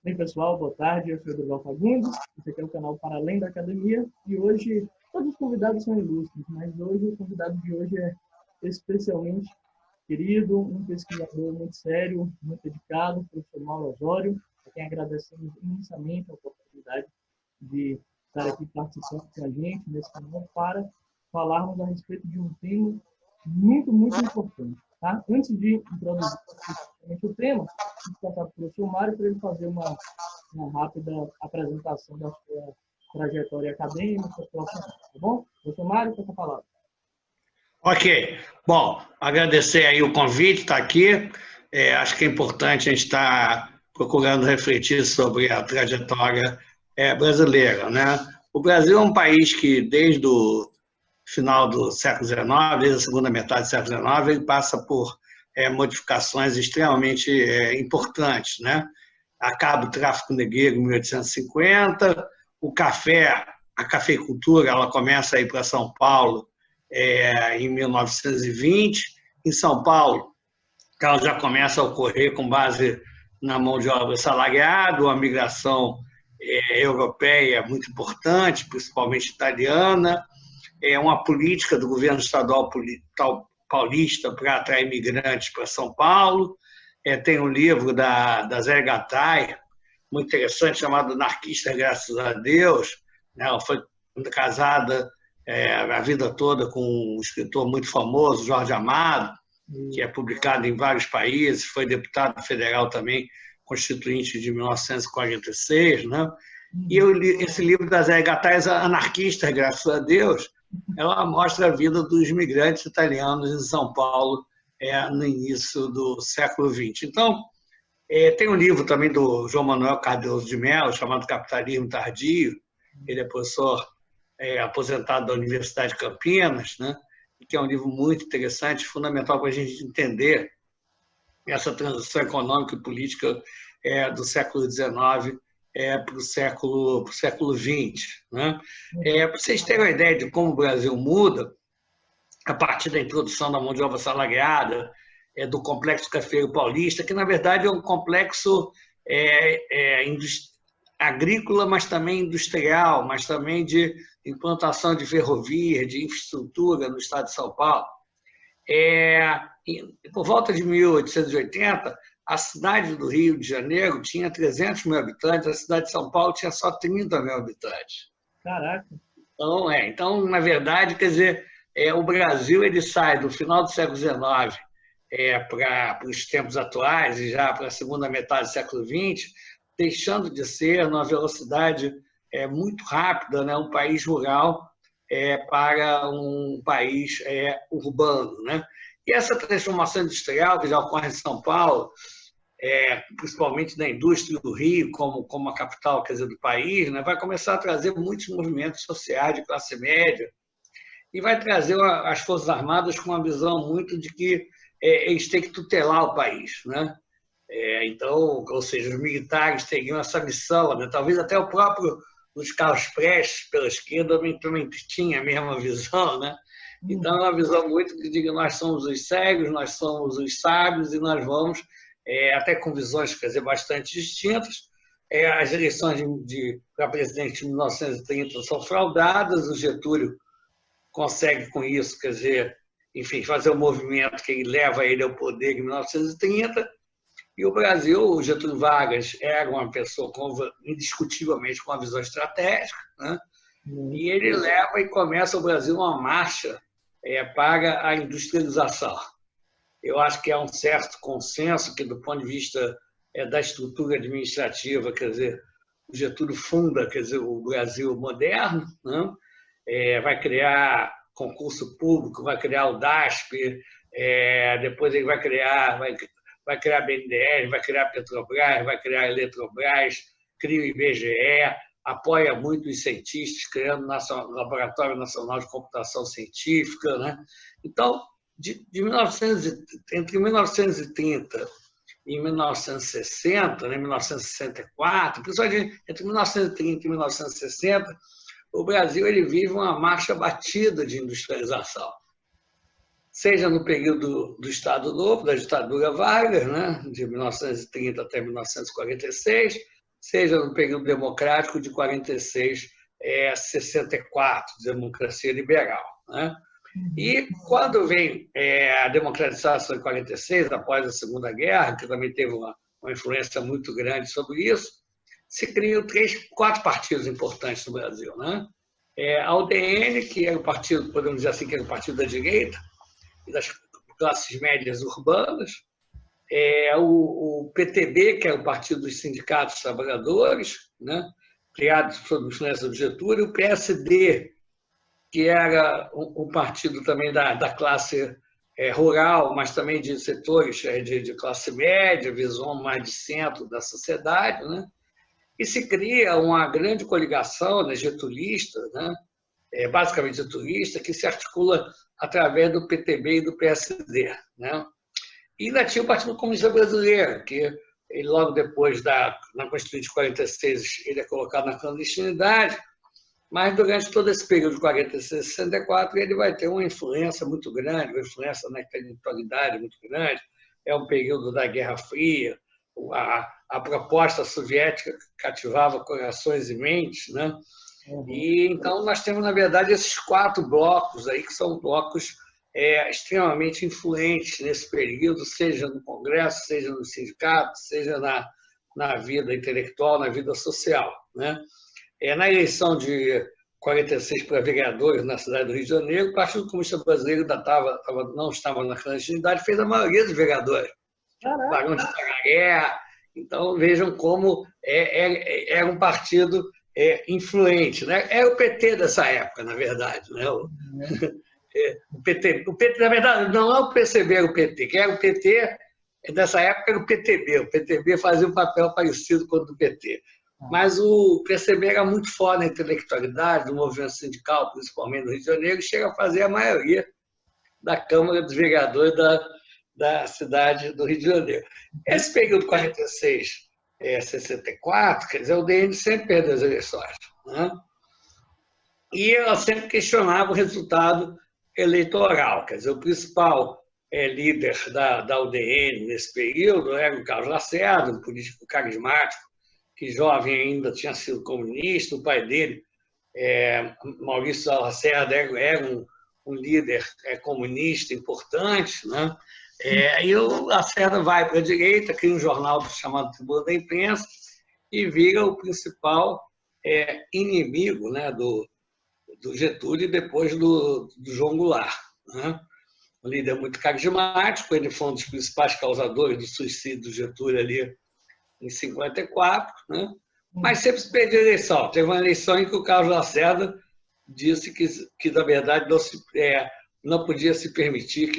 Bem, pessoal, boa tarde. Eu sou o Durval Fagundes. Esse aqui é o canal Para Além da Academia. E hoje, todos os convidados são ilustres, mas hoje o convidado de hoje é especialmente querido, um pesquisador muito sério, muito dedicado, o professor Mauro Osório, a quem agradecemos imensamente a oportunidade de estar aqui participando com a gente nesse canal para falarmos a respeito de um tema muito importante. Tá? Antes de introduzir o tema, vou passar para o professor Mário para ele fazer uma rápida apresentação da sua trajetória acadêmica, profissional. Tá bom? Professor Mário, com essa palavra. Ok. Bom, agradecer aí o convite, estar aqui. Acho que é importante a gente estar procurando refletir sobre a trajetória brasileira, né? O Brasil é um país que, desde o final do século XIX, desde a segunda metade do século XIX, ele passa por modificações extremamente importantes, né? Acaba o tráfico negreiro em 1850, o café, a cafeicultura, ela começa a ir para São Paulo em 1920. Em São Paulo, ela já começa a ocorrer com base na mão de obra salariada, uma migração europeia muito importante, principalmente italiana, uma política do governo estadual paulista para atrair imigrantes para São Paulo. Tem um livro da Zé Gattai, muito interessante, chamado Anarquista, Graças a Deus. Ela foi casada a vida toda com um escritor muito famoso, Jorge Amado, que é publicado em vários países, foi deputado federal também, constituinte de 1946, né? E esse livro da Zé Gattai, Anarquista, Graças a Deus, ela mostra a vida dos imigrantes italianos em São Paulo no início do século XX. Então, tem um livro também do João Manuel Cardoso de Mello, chamado Capitalismo Tardio. Ele é professor aposentado da Universidade de Campinas, né? Que é um livro muito interessante, fundamental para a gente entender essa transição econômica e política do século XIX para o século XX. Né? Para vocês terem uma ideia de como o Brasil muda, a partir da introdução da mão de obra salariada, do complexo cafeiro paulista, que, na verdade, é um complexo agrícola, mas também industrial, mas também de implantação de ferrovia, de infraestrutura no estado de São Paulo. Por volta de 1880, a cidade do Rio de Janeiro tinha 300 mil habitantes, a cidade de São Paulo tinha só 30 mil habitantes. Caraca! Então, na verdade, quer dizer, o Brasil ele sai do final do século XIX para os tempos atuais e já para a segunda metade do século XX, deixando de ser, numa velocidade muito rápida, né, um país rural para um país urbano. Né? E essa transformação industrial que já ocorre em São Paulo, principalmente na indústria do Rio, como a capital, quer dizer, do país, né, vai começar a trazer muitos movimentos sociais de classe média e vai trazer as Forças Armadas com uma visão muito de que eles têm que tutelar o país, né? Então, ou seja, os militares teriam essa missão, né? Talvez até o próprio Luiz Carlos Prestes, pela esquerda, também tinha a mesma visão, né? Então, é uma visão muito que diga nós somos os cegos, nós somos os sábios e nós vamos, até com visões, quer dizer, bastante distintas. As eleições para presidente de 1930 são fraudadas, o Getúlio consegue com isso, quer dizer, enfim, fazer um movimento que leva ele ao poder em 1930. E o Brasil, o Getúlio Vargas era uma pessoa indiscutivelmente com uma visão estratégica, né? E ele leva e começa o Brasil uma marcha para a industrialização. Eu acho que há um certo consenso que, do ponto de vista da estrutura administrativa, quer dizer, o Getúlio funda, quer dizer, o Brasil moderno, né? Vai criar concurso público, vai criar o DASP, depois ele vai criar a BNDES, vai criar a Petrobras, vai criar a Eletrobras, cria o IBGE, apoia muito os cientistas, criando o Laboratório Nacional de Computação Científica. Né? Então, entre 1930 e 1960, né, 1964, principalmente entre 1930 e 1960, o Brasil ele vive uma marcha batida de industrialização. Seja no período do Estado Novo, da ditadura Vargas, né, de 1930 até 1946, seja no período democrático de 46 a 64, democracia liberal, né? E quando vem a democratização em 46, após a Segunda Guerra, que também teve uma influência muito grande sobre isso, se criam 4 partidos importantes no Brasil, né? A UDN, que era o partido, podemos dizer assim, que era o partido da direita e das classes médias urbanas, o PTB, que era o Partido dos Sindicatos Trabalhadores, né? Criado sob influência do Getúlio, o PSD, que era um partido também da classe rural, mas também de setores de classe média, visão mais de centro da sociedade, né? E se cria uma grande coligação, né, getulista, né? Basicamente getulista, que se articula através do PTB e do PSD, né? E ainda tinha o Partido Comunista Brasileiro, que ele, logo depois na Constituição de 46, ele é colocado na clandestinidade, mas durante todo esse período de 46 a 64, ele vai ter uma influência muito grande, uma influência na intelectualidade muito grande. É um período da Guerra Fria, a proposta soviética cativava corações e mentes, né? E então nós temos, na verdade, esses 4 blocos aí, que são blocos extremamente influentes nesse período, seja no Congresso, seja no sindicato, seja na vida intelectual, na vida social, né? Na eleição de 46 para vereadores na cidade do Rio de Janeiro, o Partido Comunista Brasileiro não estava na clandestinidade, fez a maioria dos vereadores. Barão de Tararé. Então, vejam como era um partido influente, né? Era o PT dessa época, na verdade, né? O PT, na verdade, não é o PCB, era o PT. Quem era o PT dessa época era o PTB. O PTB fazia um papel parecido com o do PT. Mas o PCB era muito forte na intelectualidade, no movimento sindical, principalmente no Rio de Janeiro, e chega a fazer a maioria da Câmara dos Vereadores da cidade do Rio de Janeiro. Esse período 46 a 64, quer dizer, o DN sempre perdeu as eleições, né? E ela sempre questionava o resultado eleitoral. Quer dizer, o principal líder da UDN nesse período era o Carlos Lacerda, um político carismático, que jovem ainda tinha sido comunista. O pai dele, Maurício Lacerda, era um líder comunista importante, né? E o Lacerda vai para a direita, cria um jornal chamado Tribuna da Imprensa e vira o principal inimigo, né, do Getúlio e depois do João Goulart, né? Um líder muito carismático, ele foi um dos principais causadores do suicídio do Getúlio ali em 54, né? Mas sempre se perdeu a eleição. Teve uma eleição em que o Carlos Lacerda disse que na verdade, não podia se permitir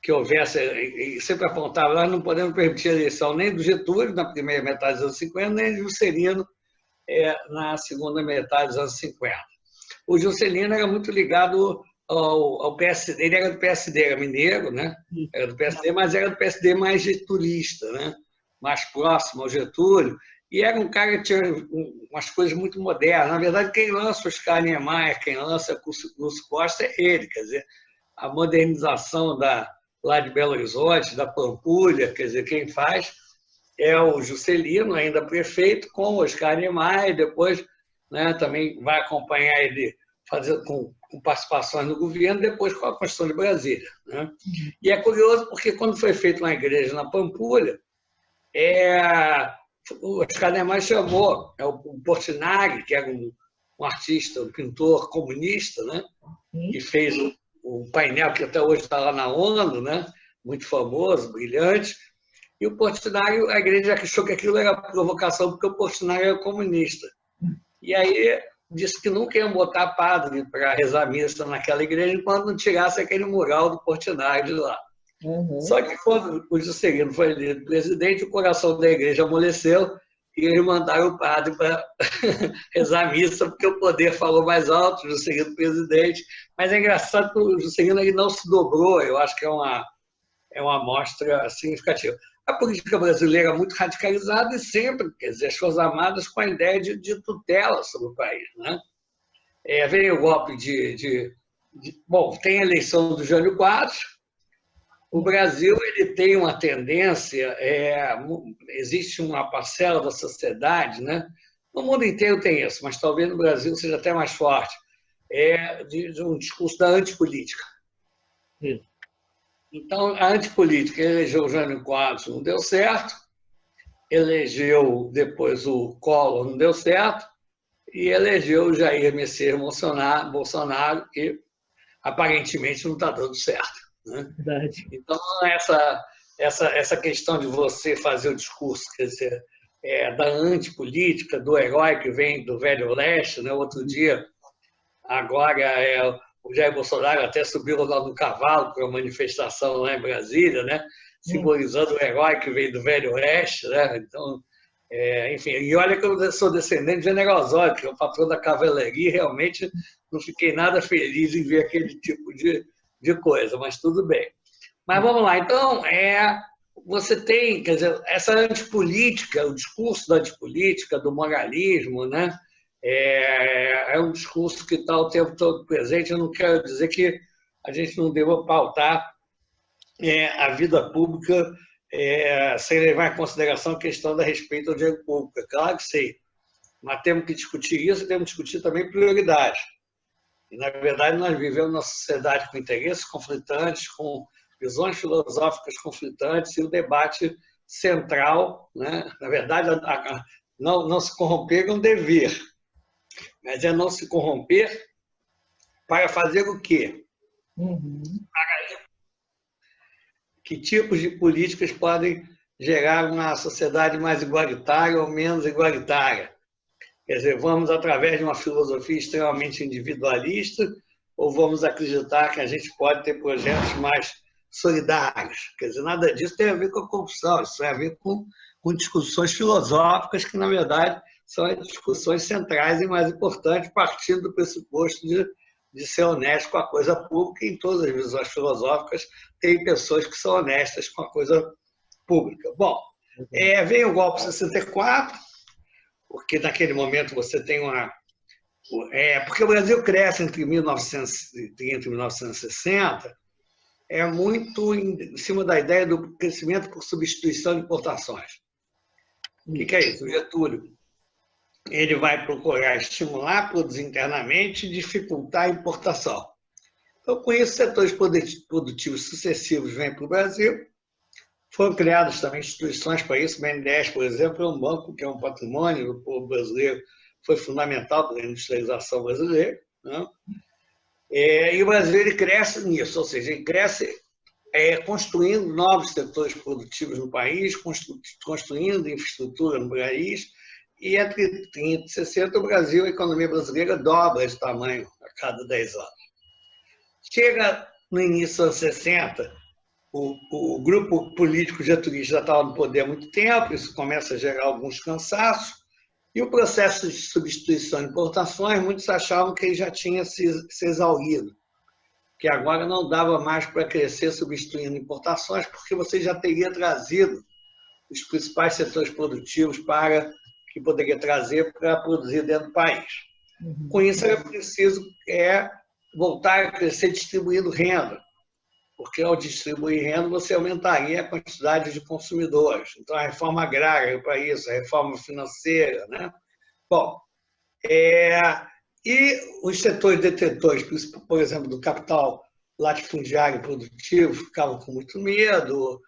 que houvesse, e sempre apontava, nós não podemos permitir a eleição nem do Getúlio na primeira metade dos anos 50, nem do Juscelino na segunda metade dos anos 50. O Juscelino era muito ligado ao PSD, ele era do PSD, era mineiro, né? Era do PSD, mas era do PSD mais getulista, né? Mais próximo ao Getúlio, e era um cara que tinha umas coisas muito modernas. Na verdade, quem lança o Oscar Niemeyer, quem lança o Lúcio Costa é ele, quer dizer, a modernização lá de Belo Horizonte, da Pampulha, quer dizer, quem faz é o Juscelino, ainda prefeito, com o Oscar Niemeyer, depois, né, também vai acompanhar ele com participações no governo, depois com a Constituição de Brasília, né? E é curioso porque quando foi feita uma igreja na Pampulha, o Oscar Niemeyer chamou o Portinari, que era um artista, um pintor comunista, né? Que fez o painel que até hoje está lá na ONU, né? Muito famoso, brilhante. E o Portinari, a igreja achou que aquilo era provocação porque o Portinari era comunista. E aí disse que nunca iam botar padre para rezar missa naquela igreja enquanto não tirasse aquele mural do Portinari de lá. Só que quando o Juscelino foi eleito presidente, o coração da igreja amoleceu e eles mandaram o padre para rezar missa, porque o poder falou mais alto, o Juscelino presidente. Mas é engraçado que o Juscelino ele não se dobrou, eu acho que é uma amostra significativa. A política brasileira é muito radicalizada e sempre, quer dizer, as Forças Armadas com a ideia de tutela sobre o país, né? Vem o golpe bom, tem a eleição do Jânio Quadros, O Brasil ele tem uma tendência, existe uma parcela da sociedade, né? No mundo inteiro tem isso, mas talvez no Brasil seja até mais forte, de um discurso da antipolítica. Isso. Então, a antipolítica elegeu o Jânio Quadros, não deu certo, elegeu depois o Collor, não deu certo, e elegeu o Jair Messias Bolsonaro, que aparentemente não está dando certo. Né? Verdade. Então, essa questão de você fazer o discurso, quer dizer, da antipolítica, do herói que vem do Velho Oeste, né? Outro dia, agora, o Jair Bolsonaro até subiu lá no cavalo para uma manifestação lá em Brasília, né? Simbolizando o herói que vem do Velho Oeste. Né? Então, enfim, e olha que eu sou descendente de General Osório, que é o patrão da cavalaria, e realmente não fiquei nada feliz em ver aquele tipo de coisa, mas tudo bem. Mas vamos lá, então, você tem, quer dizer, essa antipolítica, o discurso da antipolítica, do moralismo, né? É um discurso que está o tempo todo presente. Eu não quero dizer que a gente não deva pautar a vida pública sem levar em consideração a questão da respeito ao dinheiro público. É claro que sei, mas temos que discutir isso e temos que discutir também prioridades. E, na verdade, nós vivemos numa sociedade com interesses conflitantes, com visões filosóficas conflitantes, e o debate central, né? Na verdade, não se corromper é um dever, mas é não se corromper para fazer o quê? Que tipos de políticas podem gerar uma sociedade mais igualitária ou menos igualitária? Quer dizer, vamos através de uma filosofia extremamente individualista ou vamos acreditar que a gente pode ter projetos mais solidários? Quer dizer, nada disso tem a ver com a corrupção, isso tem a ver com discussões filosóficas que, na verdade, são as discussões centrais e mais importantes, partindo do pressuposto de ser honesto com a coisa pública. E em todas as visões filosóficas tem pessoas que são honestas com a coisa pública. Bom, vem o golpe 64, porque naquele momento você tem porque o Brasil cresce entre 1930 e 1960, muito em cima da ideia do crescimento por substituição de importações. O que é isso? O Getúlio ele vai procurar estimular, produzir internamente e dificultar a importação. Então, com isso, setores produtivos sucessivos vêm para o Brasil. Foram criadas também instituições para isso. O BNDES, por exemplo, é um banco que é um patrimônio do povo brasileiro, foi fundamental para a industrialização brasileira. Né? E o Brasil ele cresce nisso, ou seja, ele cresce construindo novos setores produtivos no país, construindo infraestrutura no país, e entre 30 e 60, o Brasil, a economia brasileira dobra de tamanho a cada 10 anos. Chega no início dos anos 60, o grupo político getulista já estava no poder há muito tempo, isso começa a gerar alguns cansaços, e o processo de substituição de importações, muitos achavam que ele já tinha se exaurido, que agora não dava mais para crescer substituindo importações, porque você já teria trazido os principais setores produtivos que poderia trazer para produzir dentro do país. Com isso, era preciso voltar a crescer distribuindo renda, porque ao distribuir renda, você aumentaria a quantidade de consumidores. Então, a reforma agrária para isso, a reforma financeira. Né? Bom, e os setores detentores, por exemplo, do capital latifundiário produtivo, ficavam com muito medo.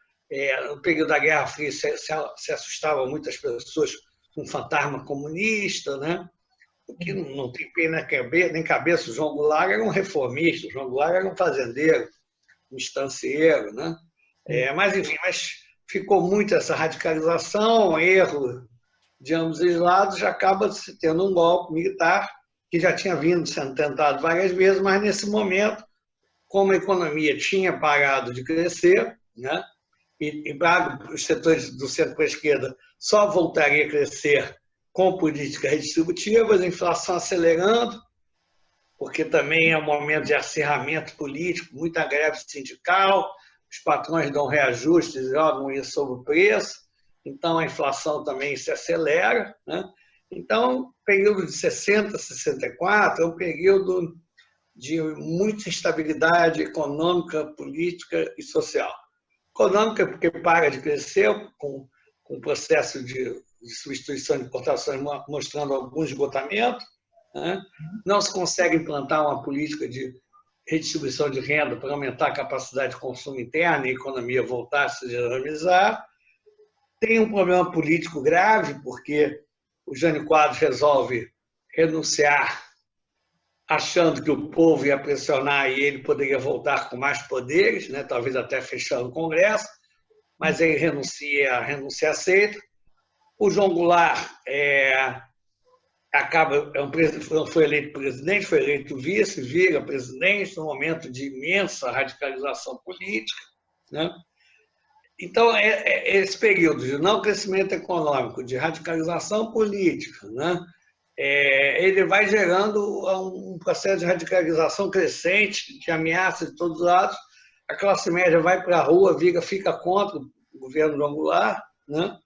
No período da Guerra Fria, se assustavam muitas pessoas com um fantasma comunista, né? O que não tem pena nem cabeça. O João Goulart era um reformista, o João Goulart era um fazendeiro, um estancieiro, né? Mas, enfim, ficou muito essa radicalização, erro de ambos os lados, já acaba se tendo um golpe militar, que já tinha vindo sendo tentado várias vezes, mas nesse momento, como a economia tinha parado de crescer, né? E os setores do centro para a esquerda só voltaria a crescer com políticas redistributivas, a inflação acelerando, porque também é um momento de acirramento político, muita greve sindical, os patrões dão reajustes e jogam isso sobre o preço, então a inflação também se acelera. Né? Então, o período de 60 a 64 é um período de muita instabilidade econômica, política e social. econômica, porque para de crescer com o processo de substituição de importações mostrando algum esgotamento, né? Não se consegue implantar uma política de redistribuição de renda para aumentar a capacidade de consumo interno e a economia voltar a se dinamizar. Tem um problema político grave, porque o Jânio Quadros resolve renunciar, achando que o povo ia pressionar e ele poderia voltar com mais poderes, né? Talvez até fechando o Congresso, mas ele renuncia aceita. O João Goulart foi eleito presidente, foi eleito vice, vira presidente, num momento de imensa radicalização política, né? Então, esse período de não crescimento econômico, de radicalização política, né? Ele vai gerando um processo de radicalização crescente, de ameaça de todos os lados. A classe média vai para a rua, fica contra o governo João Goulart, né?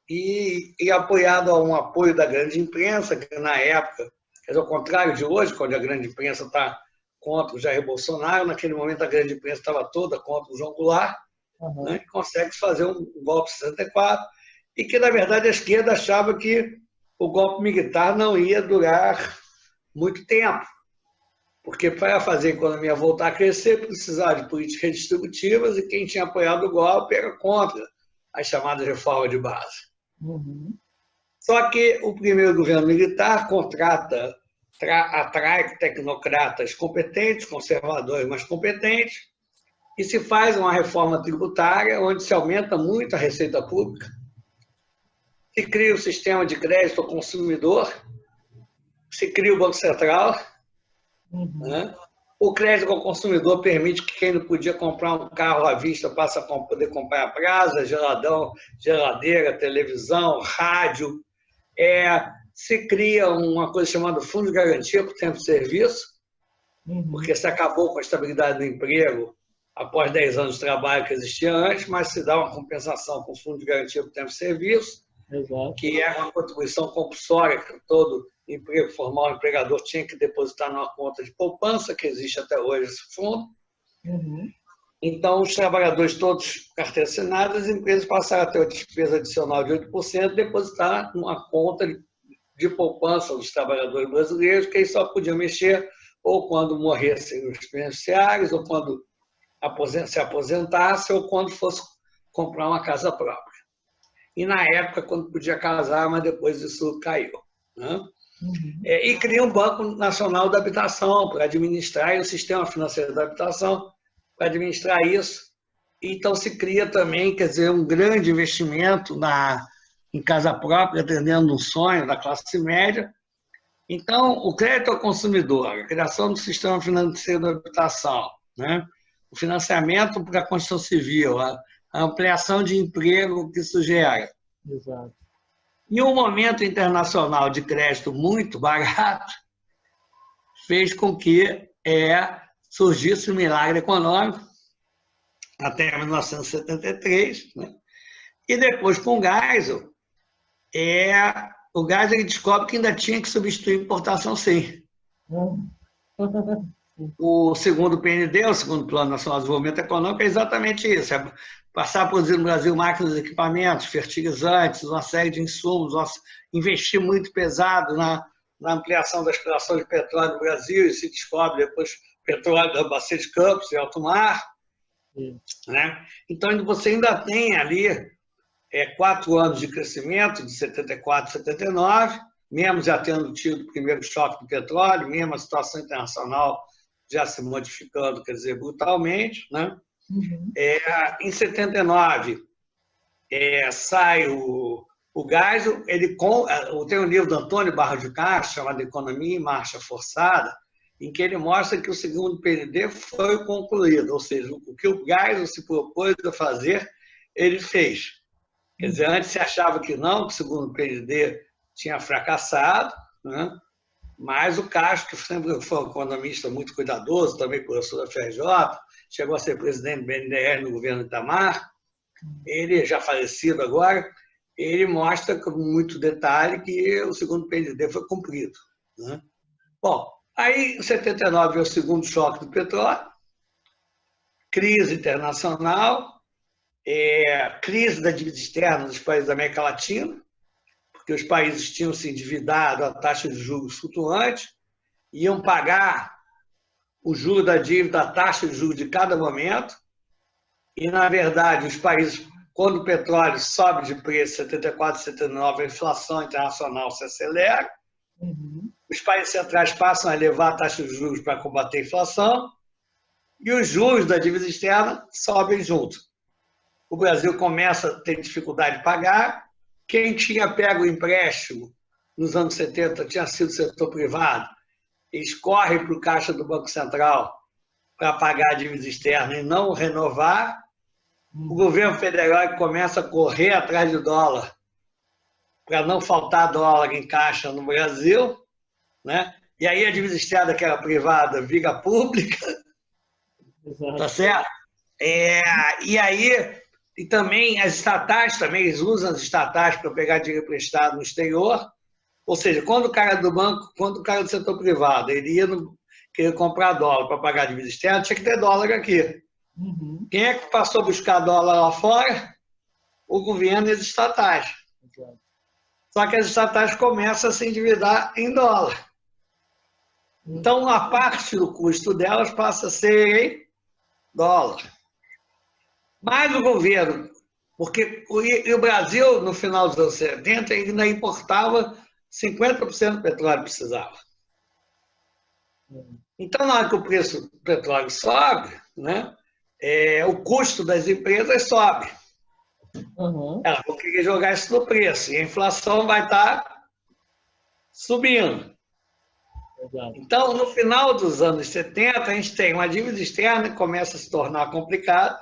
E apoiado a um apoio da grande imprensa, que na época, ao contrário de hoje, quando a grande imprensa está contra o Jair Bolsonaro, naquele momento a grande imprensa estava toda contra o João Goulart, né? E consegue fazer um golpe de 64, e que, na verdade, a esquerda achava que o golpe militar não ia durar muito tempo, porque para fazer a economia voltar a crescer, precisava de políticas redistributivas, e quem tinha apoiado o golpe era contra as chamadas reformas de base. Só que o primeiro governo militar atrai tecnocratas competentes, conservadores, mas competentes, e se faz uma reforma tributária onde se aumenta muito a receita pública, se cria o sistema de crédito ao consumidor, se cria o Banco Central, né? O crédito ao consumidor permite que quem não podia comprar um carro à vista passe a poder comprar a prazo, geladeira, televisão, rádio. Se cria uma coisa chamada Fundo de Garantia por Tempo de Serviço, porque se acabou com a estabilidade do emprego após 10 anos de trabalho que existia antes, mas se dá uma compensação com o Fundo de Garantia por Tempo de Serviço, Exato. que é uma contribuição compulsória que todo emprego formal, o empregador tinha que depositar numa conta de poupança, que existe até hoje esse fundo. Então, os trabalhadores todos carteira assinada, as empresas passaram a ter uma despesa adicional de 8%, depositar numa conta de poupança dos trabalhadores brasileiros, que eles só podiam mexer ou quando morressem os beneficiários, ou quando se aposentasse, ou quando fosse comprar uma casa própria. E na época, quando podia casar, mas depois isso caiu, né? E cria um Banco Nacional da Habitação para administrar, e o Sistema Financeiro da Habitação para administrar isso. Então, se cria também, quer dizer, um grande investimento em casa própria, atendendo um sonho da classe média. Então, o crédito ao consumidor, a criação do Sistema Financeiro da Habitação, né? O financiamento para a construção civil, a ampliação de emprego que isso gera. Exato. E um momento internacional de crédito muito barato fez com que surgisse um milagre econômico até 1973, né? E depois, com o Geisel, o Geisel ele descobre que ainda tinha que substituir a importação, sim. O segundo PND, o segundo Plano Nacional de Desenvolvimento Econômico, é exatamente isso: passar a produzir no Brasil máquinas, equipamentos, fertilizantes, uma série de insumos, investir muito pesado na ampliação da exploração de petróleo no Brasil, e se descobre depois petróleo da Bacia de Campos e alto mar. Né? Então, você ainda tem ali 4 anos de crescimento, de 74 a 79, mesmo já tendo tido o primeiro choque do petróleo, mesmo a situação internacional já se modificando, quer dizer, brutalmente, né? Em 79, sai o Geisel, tem um livro do Antônio Barros de Castro, chamado Economia em Marcha Forçada, em que ele mostra que o segundo PND foi concluído, ou seja, o que o Geisel se propôs a fazer, ele fez. Quer dizer, antes se achava que não, que o segundo PND tinha fracassado, né? Mas o Castro, que sempre foi um economista muito cuidadoso, também professor da FRJ, chegou a ser presidente do BNDES no governo Itamar, ele, já falecido agora, ele mostra com muito detalhe que o segundo PND foi cumprido, né? Bom, aí em 79 veio o segundo choque do petróleo, crise internacional, crise da dívida externa dos países da América Latina, porque os países tinham se endividado a taxa de juros flutuante, iam pagar o juro da dívida, a taxa de juros de cada momento, e, na verdade, os países, quando o petróleo sobe de preço, 74, 79, a inflação internacional se acelera, os países centrais passam a elevar a taxa de juros para combater a inflação, e os juros da dívida externa sobem junto. O Brasil começa a ter dificuldade de pagar. Quem tinha pego o empréstimo nos anos 70 tinha sido o setor privado. Eles correm para o caixa do Banco Central para pagar a dívida externa e não renovar. O governo federal começa a correr atrás de dólar para não faltar dólar em caixa no Brasil, né? E aí a dívida externa, que era privada, vira pública. Exato. Tá certo? E aí, e também as estatais, também eles usam as estatais para pegar dinheiro emprestado no exterior. Ou seja, quando o cara do banco, quando o cara do setor privado, ele ia querer comprar dólar para pagar a dívida externa, tinha que ter dólar aqui. Quem é que passou a buscar dólar lá fora? O governo e as estatais. Só que as estatais começam a se endividar em dólar. Então, a parte do custo delas passa a ser em dólar. Mas o governo, porque o Brasil, no final dos anos 70, ainda importava 50% do petróleo que precisava. Então, na hora que o preço do petróleo sobe, né, o custo das empresas sobe. Elas vão querer jogar isso no preço, e a inflação vai estar subindo. Então, no final dos anos 70, a gente tem uma dívida externa que começa a se tornar complicada,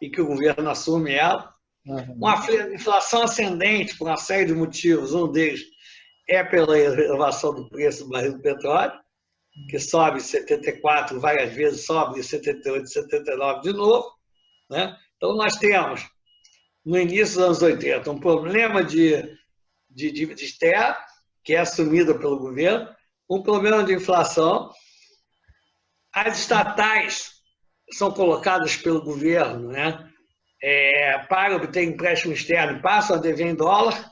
e que o governo assume ela. Uma inflação ascendente por uma série de motivos. Um deles é pela elevação do preço do barril do petróleo, que sobe em 74 várias vezes, sobe em 78, 79 de novo, né? Então, nós temos, no início dos anos 80, um problema de dívida externa, que é assumida pelo governo, um problema de inflação. As estatais são colocadas pelo governo, né, para obter empréstimo externo, passam a dever em dólar,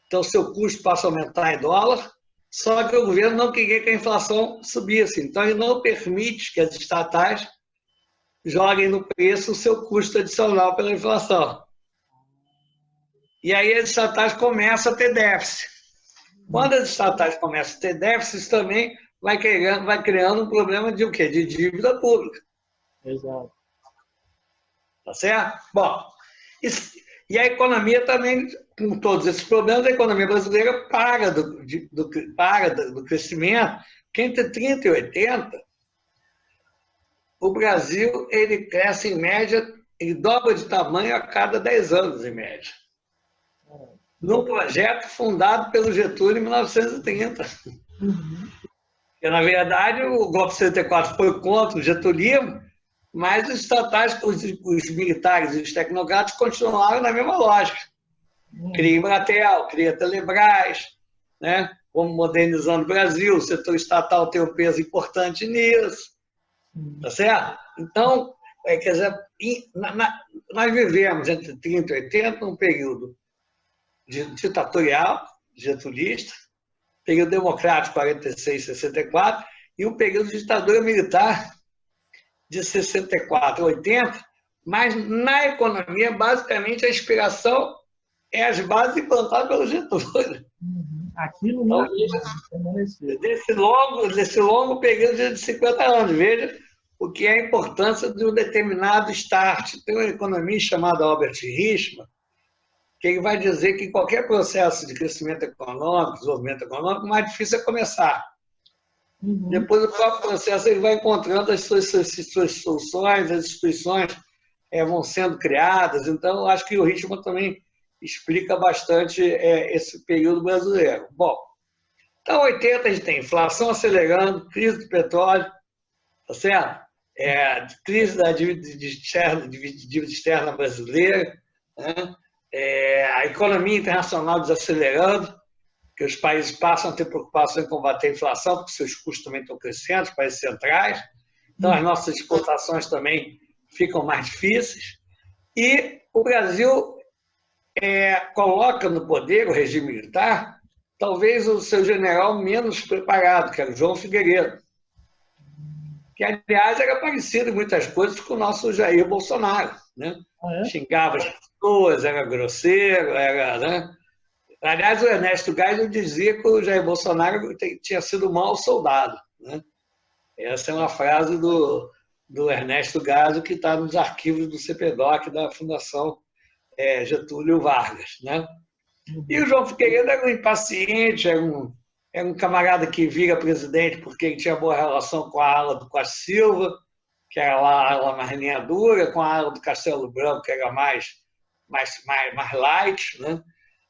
então seu custo passa a aumentar em dólar, só que o governo não queria que a inflação subisse, então ele não permite que as estatais joguem no preço o seu custo adicional pela inflação. E aí as estatais começam a ter déficit. Quando as estatais começam a ter déficit, isso também vai criando um problema de o quê? De dívida pública. Exato. Tá certo? Bom, e a economia também, com todos esses problemas, a economia brasileira para do crescimento, que entre 30 e 80, o Brasil ele cresce em média, ele dobra de tamanho a cada 10 anos, em média. Num projeto fundado pelo Getúlio em 1930. Porque, na verdade, o golpe de 64 foi contra o getulismo, mas os estatais, os militares e os tecnocratas continuaram na mesma lógica. Cria Embratel, cria Telebrás, né? Vamos modernizando o Brasil, o setor estatal tem um peso importante nisso. Tá certo? Então, quer dizer, nós vivemos entre 30 e 80 um período ditatorial, getulista, período democrático, 46, 64, e um período de ditadura militar de 64 a 80, mas na economia, basicamente, a inspiração é as bases implantadas pelo Getúlio. Aquilo não permaneceu. Desse longo período de 50 anos. Veja o que é a importância de um determinado start. Tem um economista chamado Albert Hirschman, que ele vai dizer que qualquer processo de crescimento econômico, desenvolvimento econômico, o mais difícil é começar. Depois do próprio processo, ele vai encontrando as suas soluções, as instituições vão sendo criadas. Então, acho que o Hirschman também explica bastante esse período brasileiro. Bom, então, 80 a gente tem inflação acelerando, crise do petróleo, tá certo? Crise da dívida externa brasileira, né? A economia internacional desacelerando, que os países passam a ter preocupação em combater a inflação, porque seus custos também estão crescendo, os países centrais. Então, as nossas exportações também ficam mais difíceis. E o Brasil coloca no poder o regime militar talvez o seu general menos preparado, que era o João Figueiredo, que, aliás, era parecido em muitas coisas com o nosso Jair Bolsonaro, né? Xingava as pessoas, era grosseiro, né? Aliás, o Ernesto Geisel dizia que o Jair Bolsonaro tinha sido um mau soldado, né? Essa é uma frase do Ernesto Geisel, que está nos arquivos do CPDOC, da Fundação Getúlio Vargas, né? E o João Figueiredo era um impaciente, era um camarada que vira presidente porque ele tinha boa relação com a ala do Costa Silva, que era lá a ala mais linha dura, com a ala do Castelo Branco, que era mais light, né?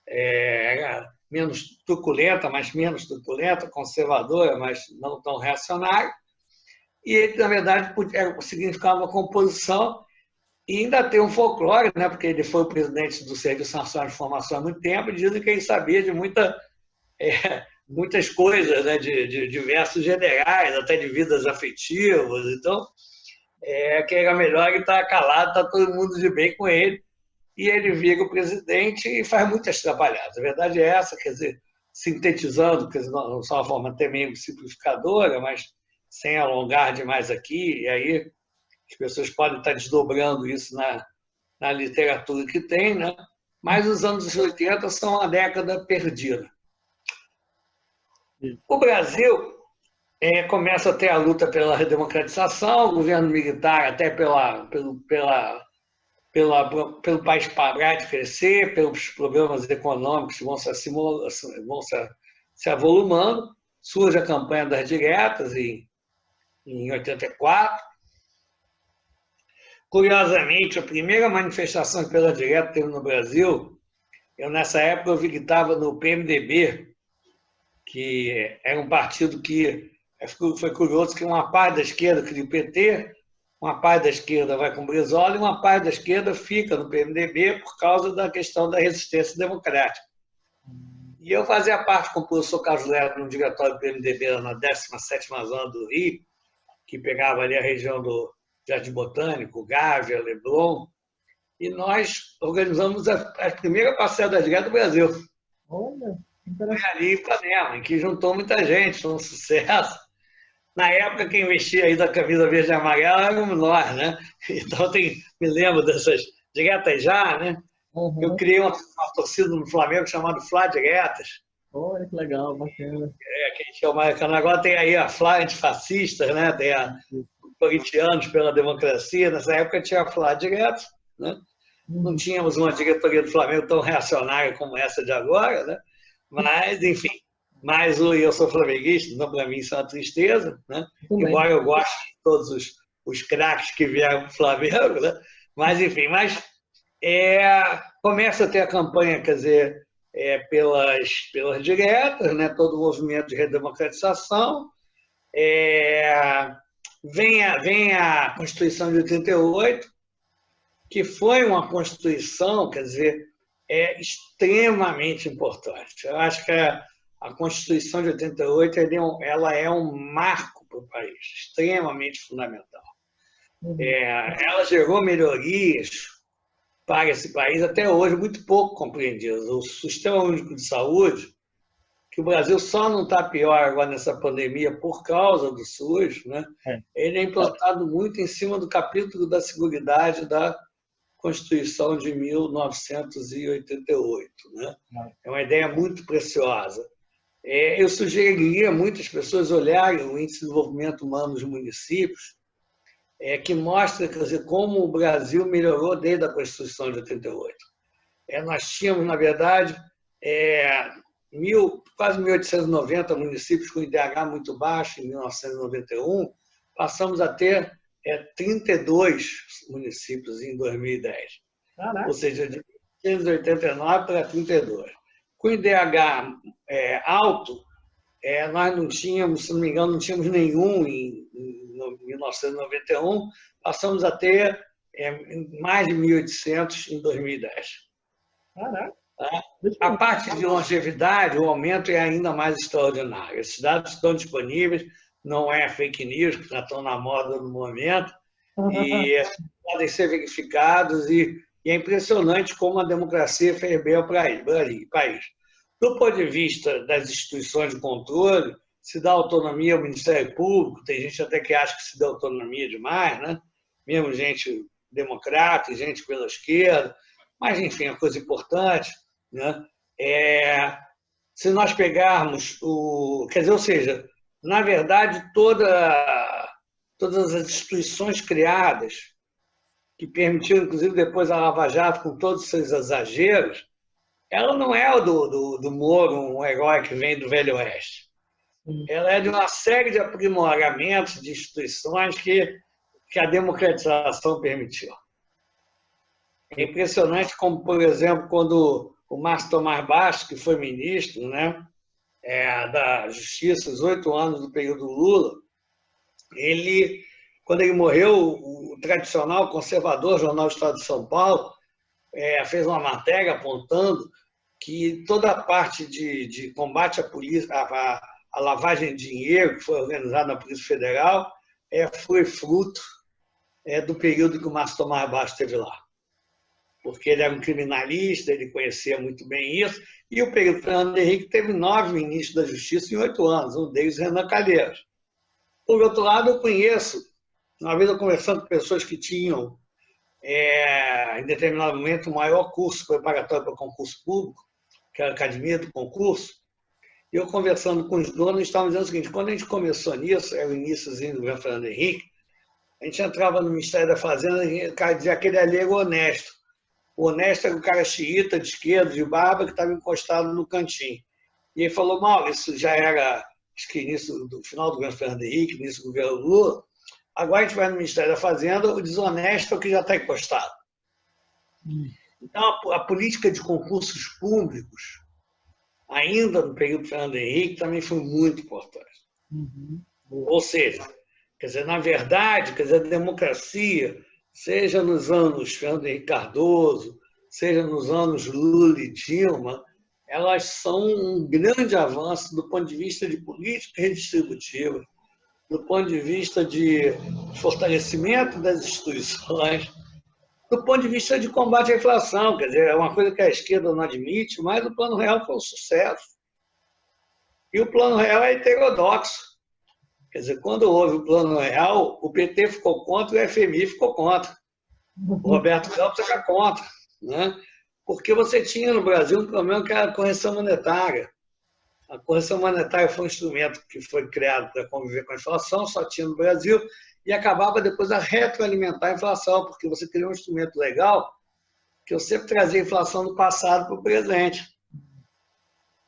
Era menos truculenta, mas menos truculenta, conservadora, mas não tão reacionária. E ele, na verdade, significava uma composição. E ainda tem um folclore, né? Porque ele foi o presidente do Serviço Nacional de Informação há muito tempo, e dizem que ele sabia de muitas coisas, né? De diversos generais, até de vidas afetivas. Então, que era melhor ele estar calado, está todo mundo de bem com ele. E ele vira o presidente e faz muitas trabalhadas. A verdade é essa, quer dizer, sintetizando, quer dizer, não só uma forma até meio simplificadora, mas sem alongar demais aqui, e aí as pessoas podem estar desdobrando isso na literatura que tem, né? Mas os anos 80 são uma década perdida. O Brasil começa a ter a luta pela redemocratização, o governo militar até pelo país parar de crescer, pelos problemas econômicos que vão se avolumando. Surge a campanha das diretas em 84. Curiosamente, a primeira manifestação pela direta teve no Brasil, nessa época eu vi que estava no PMDB, que era um partido que foi curioso que uma parte da esquerda queria o PT, uma parte da esquerda vai com o Brizola e uma parte da esquerda fica no PMDB por causa da questão da resistência democrática. E eu fazia parte com o professor Carlos Lerdo no diretório do PMDB na 17ª zona do Rio, que pegava ali a região do Jardim Botânico, Gávea, Leblon, e nós organizamos a primeira parcela da direita do Brasil. Olha, foi ali em Ipanema, em que juntou muita gente, foi um sucesso. Na época, quem vestia aí da camisa verde e amarela éramos nós, né? Então, me lembro dessas diretas já, né? Uhum. Eu criei uma torcida no Flamengo chamada Flá Diretas. Olha, que legal, bacana. Que a gente chama, agora tem aí a Flá Antifascistas, né? Tem a Corintianos pela Democracia. Nessa época tinha a Flá Diretas, né? Não tínhamos uma diretoria do Flamengo tão reacionária como essa de agora, né? Mas, enfim. Mas eu sou flamenguista, então para mim isso é uma tristeza, né? Embora eu goste de todos os craques que vieram para o Flamengo, né? Mas, enfim, começa a ter a campanha, quer dizer, pelas diretas, né? Todo o movimento de redemocratização. Vem a Constituição de 88, que foi uma Constituição, quer dizer, extremamente importante. Eu acho que a Constituição de 88 ela é um marco para o país, extremamente fundamental. Ela gerou melhorias para esse país, até hoje, muito pouco compreendidas. O Sistema Único de Saúde, que o Brasil só não está pior agora nessa pandemia por causa do SUS, né? Ele é implantado muito em cima do capítulo da Seguridade da Constituição de 1988. Né? É uma ideia muito preciosa. Eu sugeriria a muitas pessoas olharem o Índice de Desenvolvimento Humano dos municípios, que mostra, quer dizer, como o Brasil melhorou desde a Constituição de 88. Nós tínhamos, na verdade, quase 1.890 municípios com IDH muito baixo em 1991, passamos a ter 32 municípios em 2010. Caraca. Ou seja, de 189 para 32. Com IDH alto, nós não tínhamos, se não me engano, não tínhamos nenhum em 1991, passamos a ter mais de 1.800 em 2010. Caraca. A parte de longevidade, o aumento é ainda mais extraordinário. Esses dados estão disponíveis, não é fake news, que já estão na moda no momento, e podem ser verificados, e E é impressionante como a democracia fez bem ao país. Do ponto de vista das instituições de controle, se dá autonomia ao Ministério Público, tem gente até que acha que se dá autonomia demais, né? Mesmo gente democrata, gente pela esquerda, mas, enfim, é uma coisa importante, né? Se nós pegarmos o... Quer dizer, ou seja, na verdade, todas as instituições criadas, que permitiram, inclusive, depois a Lava Jato, com todos os seus exageros, ela não é o do Moro, um herói que vem do Velho Oeste. Ela é de uma série de aprimoramentos de instituições que a democratização permitiu. É impressionante como, por exemplo, quando o Márcio Tomás Bastos, que foi ministro, né, da Justiça, os 8 anos do período Lula, quando ele morreu, o tradicional conservador Jornal do Estado de São Paulo fez uma matéria apontando que toda a parte de combate à lavagem de dinheiro que foi organizada na Polícia Federal foi fruto do período que o Márcio Tomás Bastos esteve lá. Porque ele era um criminalista, ele conhecia muito bem isso, e o período Fernando Henrique teve 9 ministros da Justiça em 8 anos, um deles Renan Calheiros. Por outro lado, eu conheço, uma vez eu conversando com pessoas que tinham, em determinado momento, o maior curso preparatório para concurso público, que era a Academia do Concurso, e eu conversando com os donos, estavam dizendo o seguinte: quando a gente começou nisso, era o iníciozinho do governo Fernando Henrique, a gente entrava no Ministério da Fazenda e o cara dizia que aquele ali era honesto. O honesto era o cara xiita, de esquerda, de barba, que estava encostado no cantinho. E ele falou: mal, isso já era, acho que início do final do governo Fernando Henrique, início do governo Lula. Agora a gente vai no Ministério da Fazenda, o desonesto é o que já está encostado. Então, a política de concursos públicos, ainda no período Fernando Henrique, também foi muito importante. Ou seja, quer dizer, na verdade, quer dizer, a democracia, seja nos anos Fernando Henrique Cardoso, seja nos anos Lula e Dilma, elas são um grande avanço do ponto de vista de política redistributiva, do ponto de vista de fortalecimento das instituições, do ponto de vista de combate à inflação. Quer dizer, é uma coisa que a esquerda não admite, mas o Plano Real foi um sucesso. E o Plano Real é heterodoxo. Quer dizer, quando houve o Plano Real, o PT ficou contra e o FMI ficou contra. O Roberto Campos era contra, né? Porque você tinha no Brasil um problema que era a correção monetária. A correção monetária foi um instrumento que foi criado para conviver com a inflação, só tinha no Brasil, e acabava depois a retroalimentar a inflação, porque você criou um instrumento legal que eu sempre trazia a inflação do passado para o presente.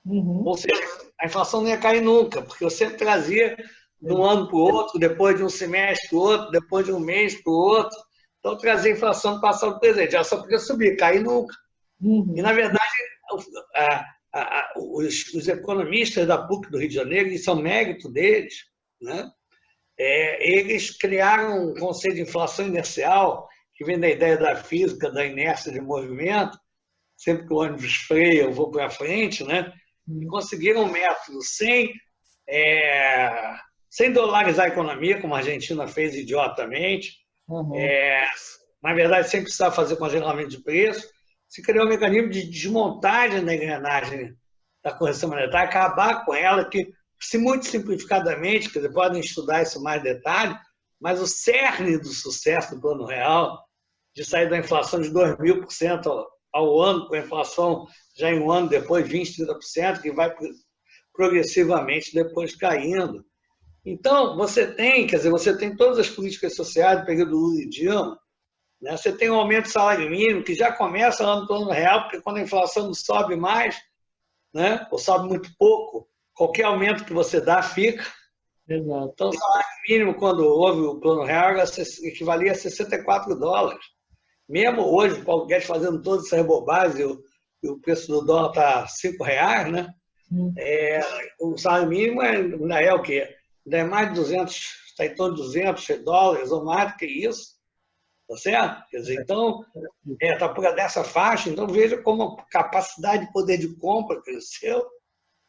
Ou seja, a inflação não ia cair nunca, porque eu sempre trazia de um ano para o outro, depois de um semestre para o outro, depois de um mês para o outro. Então, trazia a inflação do passado para o presente. Ela só podia subir, cair nunca. E, na verdade, os economistas da PUC do Rio de Janeiro, isso é um mérito deles, né? Eles criaram um conceito de inflação inercial, que vem da ideia da física, da inércia de movimento. Sempre que o ônibus freia, eu vou para frente, né? E conseguiram um método sem dolarizar a economia, como a Argentina fez idiotamente. Na verdade, sem precisar fazer congelamento de preço. Se criou um mecanismo de desmontagem da engrenagem da correção monetária, acabar com ela, que, se muito simplificadamente, quer dizer, podem estudar isso mais detalhe, mas o cerne do sucesso do Plano Real, de sair da inflação de 2.000% ao ano, com a inflação já em um ano depois, 20%, 30%, que vai progressivamente depois caindo. Então, você tem todas as políticas sociais do período Lula e Dilma, né? Você tem um aumento do salário mínimo, que já começa lá no Plano Real, porque quando a inflação não sobe mais, né? Ou sobe muito pouco, qualquer aumento que você dá fica. Exato. Então, o salário mínimo, quando houve o Plano Real, equivalia a $64. Mesmo hoje, o Paulo Guedes fazendo todas essas bobagens, e o preço do dólar está R$5, né? O salário mínimo ainda é o quê? Ainda é mais de 200, está em torno de $200 ou mais do que isso. Tá certo? Quer dizer, então, está por dessa faixa, então veja como a capacidade de poder de compra cresceu.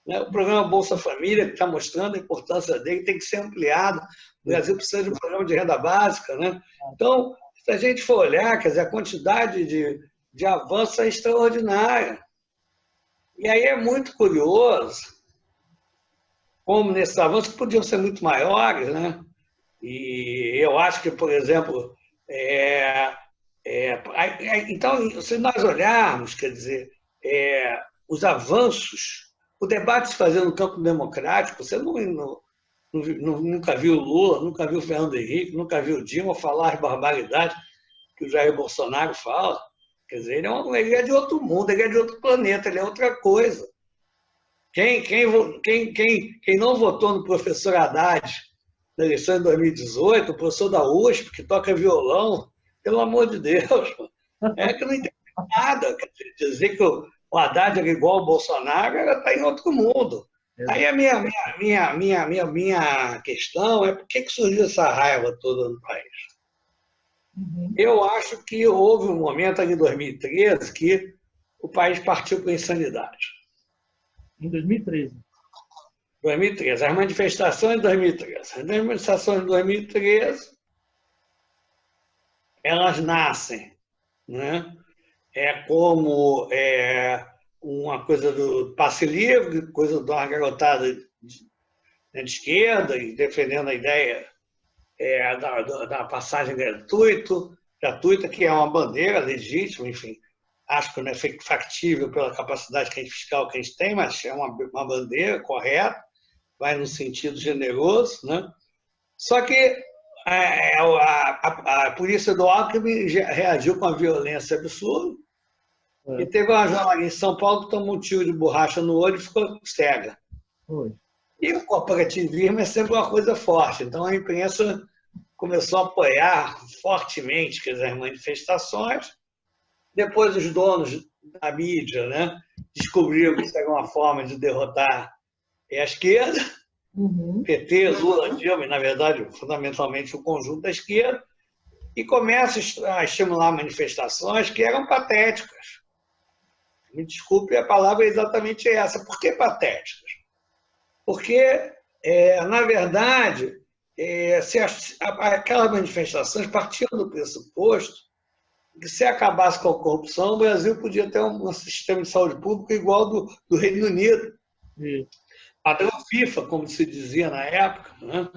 Né? O programa Bolsa Família, que está mostrando a importância dele, tem que ser ampliado. O Brasil precisa de um programa de renda básica. Né? Então, se a gente for olhar, quer dizer, a quantidade de avanço é extraordinária. E aí é muito curioso como nesses avanços podiam ser muito maiores, né? E eu acho que, por exemplo, então, se nós olharmos, quer dizer, os avanços, o debate se fazer no campo democrático, você nunca viu Lula, nunca viu Fernando Henrique, nunca viu Dilma falar as barbaridades que o Jair Bolsonaro fala. Quer dizer, ele é de outro mundo, ele é de outro planeta, ele é outra coisa. Quem não votou no professor Haddad na eleição de 2018, o professor da USP, que toca violão, pelo amor de Deus, é que não entende nada. Dizer que o Haddad era igual ao Bolsonaro, ela está em outro mundo. Aí a minha questão é por que surgiu essa raiva toda no país? Eu acho que houve um momento ali em 2013 que o país partiu para a insanidade. Em 2013? 2013, as manifestações de 2013. As manifestações de 2013, elas nascem, né? Como uma coisa do passe livre, coisa de uma garotada de esquerda, e defendendo a ideia da passagem gratuita, que é uma bandeira legítima, enfim, acho que não é factível pela capacidade fiscal que a gente tem, mas é uma bandeira correta, vai no sentido generoso, né? Só que a polícia do Alckmin reagiu com uma violência absurda, e teve uma jornalista em São Paulo que tomou um tiro de borracha no olho e ficou cega. E o corporativismo é sempre uma coisa forte, então a imprensa começou a apoiar fortemente, quer dizer, as manifestações. Depois os donos da mídia, né, descobriram que isso era uma forma de derrotar a esquerda, PT, Lula, Dilma, na verdade, fundamentalmente o conjunto da esquerda, e começam a estimular manifestações que eram patéticas. Me desculpe, a palavra é exatamente essa. Por que patéticas? Porque, na verdade, aquelas manifestações partiam do pressuposto que, se acabasse com a corrupção, o Brasil podia ter um sistema de saúde pública igual do Reino Unido. Padrão FIFA, como se dizia na época, né?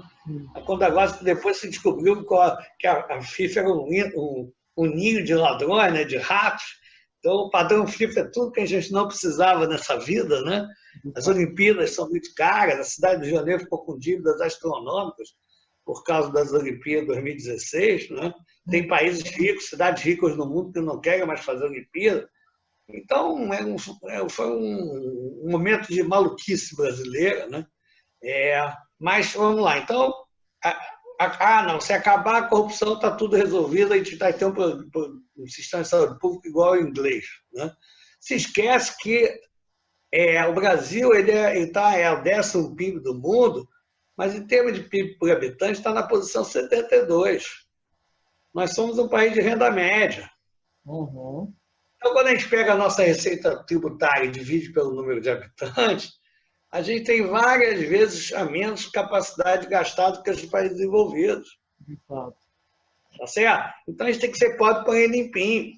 Quando agora, depois se descobriu que a FIFA era um ninho de ladrões, né, de ratos. Então, o padrão FIFA é tudo que a gente não precisava nessa vida, né? As Olimpíadas são muito caras, a cidade do Rio de Janeiro ficou com dívidas astronômicas por causa das Olimpíadas de 2016, né? Tem países ricos, cidades ricas no mundo que não querem mais fazer Olimpíada. Então, foi um momento de maluquice brasileira, né? Mas vamos lá. Então, não, se acabar a corrupção, está tudo resolvido, a gente vai ter um sistema de saúde pública igual ao inglês, né? Se esquece que o Brasil ele é o 10º PIB do mundo, mas em termos de PIB por habitante está na posição 72. Nós somos um país de renda média. Então, quando a gente pega a nossa receita tributária e divide pelo número de habitantes, a gente tem várias vezes a menos capacidade de gastar do que os países desenvolvidos. Tá certo? Então, a gente tem que ser pobre, porém limpinho.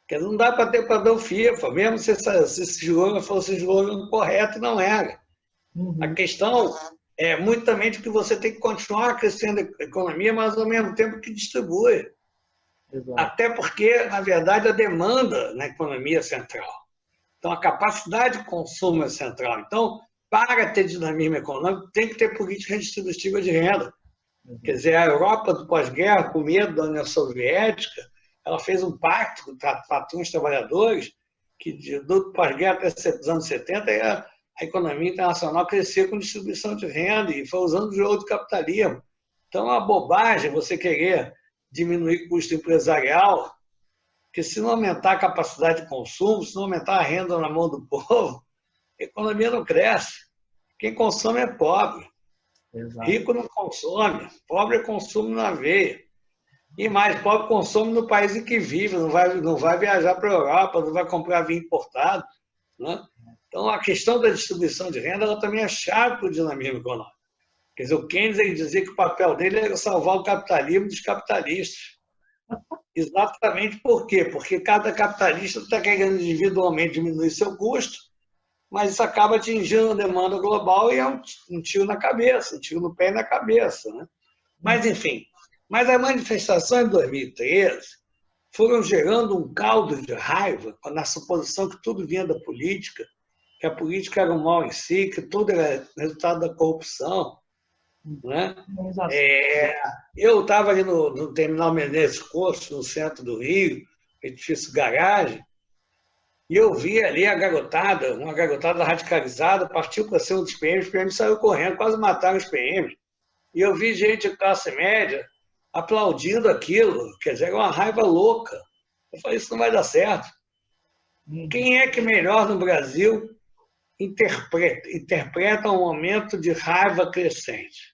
Porque não dá para ter padrão FIFA, mesmo se esse slogan fosse um slogan correto, e não era. A questão é muito também de que você tem que continuar crescendo a economia, mas ao mesmo tempo que distribui. Até porque, na verdade, a demanda na economia é central. Então, a capacidade de consumo é central. Então, para ter dinamismo econômico, tem que ter política redistributiva de renda. Quer dizer, a Europa do pós-guerra, com medo da União Soviética, ela fez um pacto com os patrões trabalhadores que, do pós-guerra até os anos 70, a economia internacional crescia com distribuição de renda e foi usando o jogo do capitalismo. Então, é uma bobagem você querer diminuir o custo empresarial, porque se não aumentar a capacidade de consumo, se não aumentar a renda na mão do povo, a economia não cresce. Quem consome é pobre. Rico não consome. Pobre consome na veia. E mais, pobre consome no país em que vive, não vai viajar para a Europa, não vai comprar vinho importado, né? Então, a questão da distribuição de renda ela também é chave para o dinamismo econômico. Quer dizer, o Keynes ele dizia que o papel dele era salvar o capitalismo dos capitalistas. Exatamente por quê? Porque cada capitalista está querendo individualmente diminuir seu custo, mas isso acaba atingindo a demanda global e é um tiro na cabeça, um tiro no pé e na cabeça. Né? Mas, enfim, mas as manifestações de 2013 foram gerando um caldo de raiva na suposição que tudo vinha da política, que a política era um mal em si, que tudo era resultado da corrupção. Né? Eu estava ali no Terminal Menezes Couto, no centro do Rio, edifício Garagem, e eu vi ali a garotada, uma garotada radicalizada, partiu para cima dos PMs, os PMs saíram correndo, quase mataram os PMs. E eu vi gente de classe média aplaudindo aquilo, quer dizer, uma raiva louca. Eu falei, isso não vai dar certo. Quem é que melhor no Brasil interpreta um momento de raiva crescente?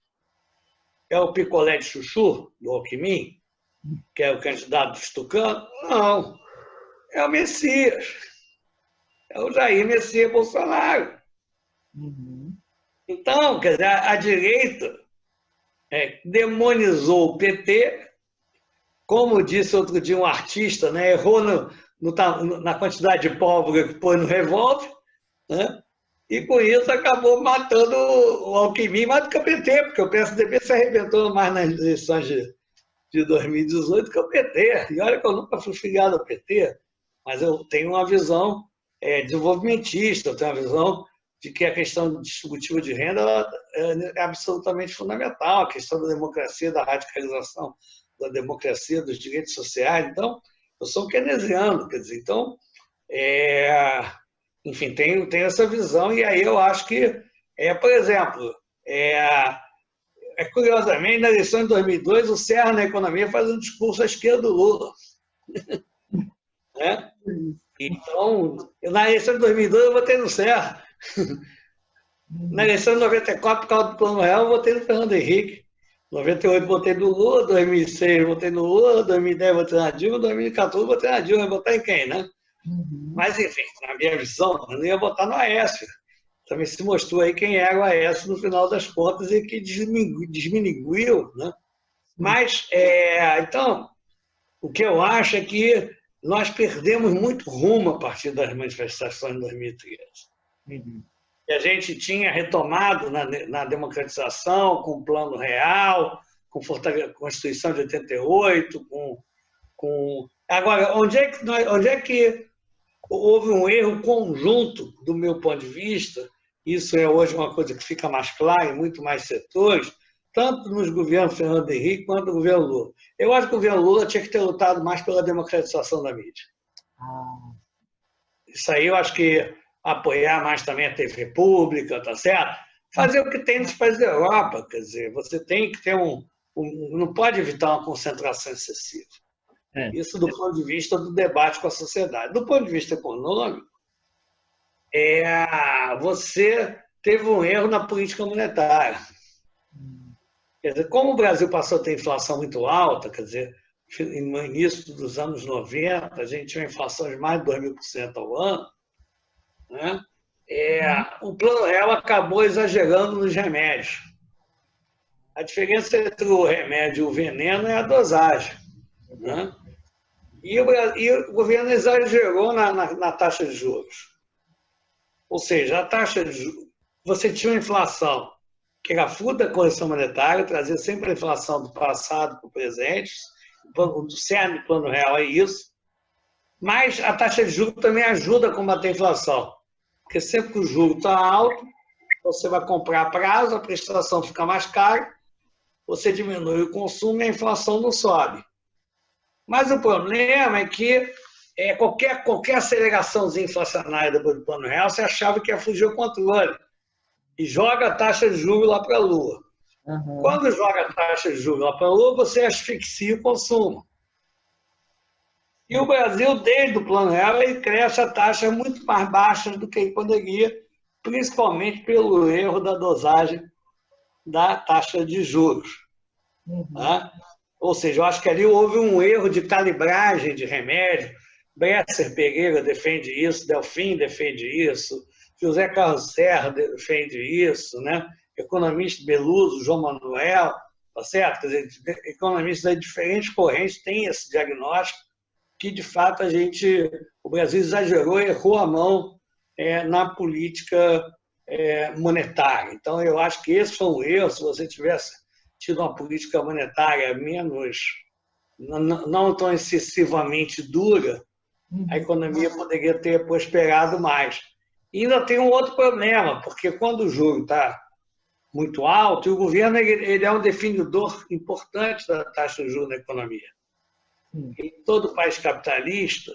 É o picolé de chuchu, do Alckmin, que é o candidato dos tucanos? Não. É o Messias. É o Jair Messias Bolsonaro. Então, quer dizer, a direita demonizou o PT, como disse outro dia um artista, né, errou na quantidade de pólvora que pôs no revólver, né? E com isso acabou matando o Alckmin mais do que o PT, porque o PSDB se arrebentou mais nas eleições de 2018 que o PT. E olha que eu nunca fui filiado ao PT, mas eu tenho uma visão desenvolvimentista, eu tenho uma visão de que a questão distributiva de renda é absolutamente fundamental, a questão da democracia, da radicalização da democracia, dos direitos sociais. Então, eu sou um keynesiano, quer dizer, então, enfim, tenho essa visão, e aí eu acho que, por exemplo, curiosamente, na eleição de 2002, o Serra, na economia, faz um discurso à esquerda do Lula. Né? Então, na eleição de 2002, eu votei no Serra. Na eleição de 94, por causa do Plano Real, eu votei no Fernando Henrique. Em 98, votei no Lula. 2006, votei no Lula. 2010, votei na Dilma. 2014, votei na Dilma. Vai votar em quem, né? Mas, enfim, na minha visão, eu não ia votar no Aécio. Também se mostrou aí quem era o Aécio no final das contas e que desminiguiu, né? Mas, então, o que eu acho é que nós perdemos muito rumo a partir das manifestações de 2013. E a gente tinha retomado na democratização, com o Plano Real, com a Constituição de 88, Agora, onde é que houve um erro conjunto, do meu ponto de vista? Isso é hoje uma coisa que fica mais clara em muito mais setores, tanto nos governos Fernando Henrique quanto no governo Lula. Eu acho que o governo Lula tinha que ter lutado mais pela democratização da mídia. Isso aí eu acho que apoiar mais também a TV pública, tá certo? Fazer o que tem nos países da Europa, quer dizer, você tem que ter não pode evitar uma concentração excessiva. Isso do ponto de vista do debate com a sociedade. Do ponto de vista econômico, você teve um erro na política monetária. Quer dizer, como o Brasil passou a ter inflação muito alta, quer dizer, no início dos anos 90, a gente tinha uma inflação de mais de 2.000% ao ano, né? O Plano Real acabou exagerando nos remédios. A diferença entre o remédio e o veneno é a dosagem. Né? E o governo exagerou na taxa de juros. Ou seja, a taxa de juros, você tinha uma inflação que era fruto da correção monetária, trazia sempre a inflação do passado para o presente, o cerne do Plano Real é isso, mas a taxa de juros também ajuda a combater a inflação, porque sempre que o juro está alto, você vai comprar a prazo, a prestação fica mais cara, você diminui o consumo e a inflação não sobe. Mas o problema é que qualquer aceleraçãozinha inflacionária depois do Plano Real, você achava que ia fugir o controle. E joga a taxa de juros lá para a Lua. Quando joga a taxa de juros lá para a Lua, você asfixia o consumo. E o Brasil, desde o Plano Real, ele cresce a taxas muito mais baixas do que ele poderia, principalmente pelo erro da dosagem da taxa de juros. Tá? Ou seja, eu acho que ali houve um erro de calibragem de remédio. Bresser Pereira defende isso, Delfim defende isso, José Carlos Serra defende isso, né? Economista Beluso, João Manuel, tá certo? Quer dizer, economistas de diferentes correntes têm esse diagnóstico que, de fato, o Brasil exagerou e errou a mão na política monetária. Então, eu acho que esse foi um erro. Se você tivesse tido uma política monetária não tão excessivamente dura, a economia poderia ter prosperado mais. E ainda tem um outro problema, porque quando o juro está muito alto, e o governo ele é um definidor importante da taxa de juros na economia. Em todo país capitalista,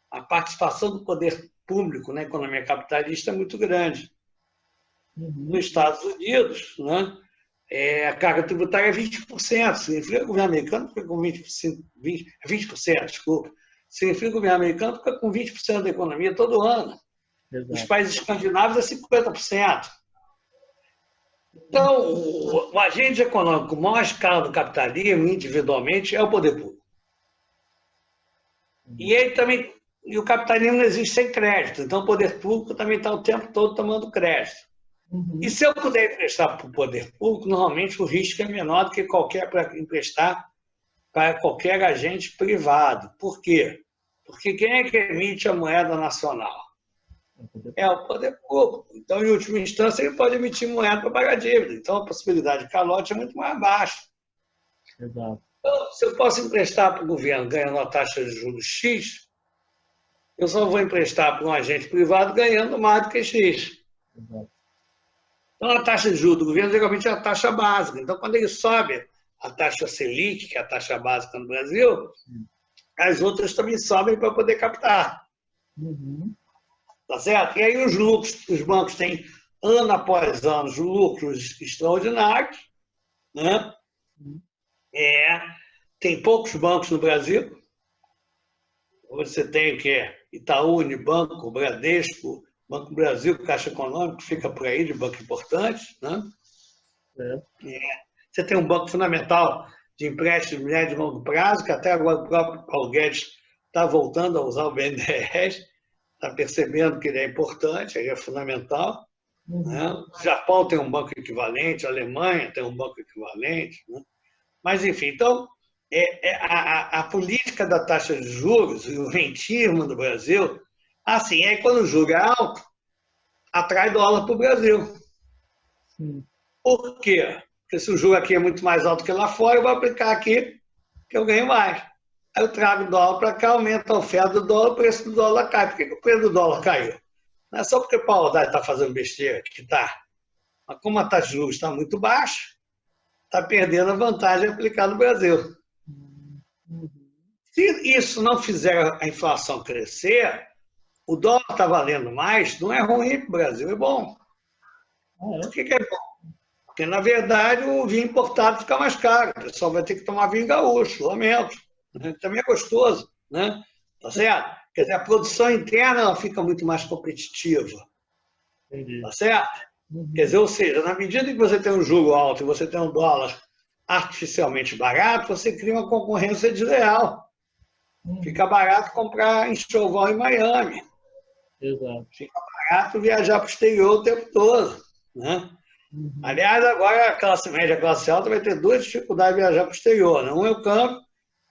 a participação do poder público na economia capitalista é muito grande. Nos Estados Unidos, né, a carga tributária é 20%, significa que o governo americano fica com 20%, desculpa. Significa que o governo americano fica com 20% da economia todo ano. Exato. Os países escandinavos é 50%. Então, o agente econômico maior escala do capitalismo, individualmente, é o poder público. E o capitalismo não existe sem crédito, então o poder público também está o tempo todo tomando crédito. E se eu puder emprestar para o poder público, normalmente o risco é menor do que para emprestar para qualquer agente privado. Por quê? Porque quem é que emite a moeda nacional? É o poder público. Então, em última instância, ele pode emitir moeda para pagar dívida. Então, a possibilidade de calote é muito mais baixa. Exato. Então, se eu posso emprestar para o governo ganhando uma taxa de juros X, eu só vou emprestar para um agente privado ganhando mais do que X. Exato. Então, a taxa de juros do governo geralmente é a taxa básica. Então, quando ele sobe a taxa Selic, que é a taxa básica no Brasil, as outras também sobem para poder captar. Tá certo? E aí os bancos têm, ano após ano, lucros extraordinários, né? Tem poucos bancos no Brasil. Você tem o quê? Itaú, Unibanco, Bradesco, Banco do Brasil, Caixa Econômica, fica por aí de banco importante, né? Você tem um banco fundamental de empréstimos de médio e longo prazo, que até agora o próprio Paulo Guedes está voltando a usar o BNDES, está percebendo que ele é importante, ele é fundamental. Né? O Japão tem um banco equivalente, a Alemanha tem um banco equivalente. Né? Mas, enfim, então, a política da taxa de juros e o rentismo do Brasil, assim, aí quando o juro é alto, atrai dólar para o Brasil. Por quê? Porque se o juro aqui é muito mais alto que lá fora, eu vou aplicar aqui que eu ganho mais. Aí eu trago o dólar para cá, aumenta a oferta do dólar, o preço do dólar cai. Por que o preço do dólar caiu? Não é só porque o Paulo Haddad está fazendo besteira, que está. Mas como a taxa de juros está muito baixa, está perdendo a vantagem aplicada no Brasil. Se isso não fizer a inflação crescer, o dólar está valendo mais, não é ruim para o Brasil, é bom. Por que é bom? Porque, na verdade, o vinho importado fica mais caro. O pessoal vai ter que tomar vinho gaúcho, lamento. Também é gostoso, né? Tá certo? Quer dizer, a produção interna ela fica muito mais competitiva. Tá certo? Quer dizer, ou seja, na medida que você tem um juro alto e você tem um dólar artificialmente barato, você cria uma concorrência desleal. Fica barato comprar enxoval em Miami. Exato. Fica barato viajar para o exterior o tempo todo, né? Aliás, agora a classe média e a classe alta vai ter duas dificuldades de viajar para o exterior. Né? Um é o câmbio,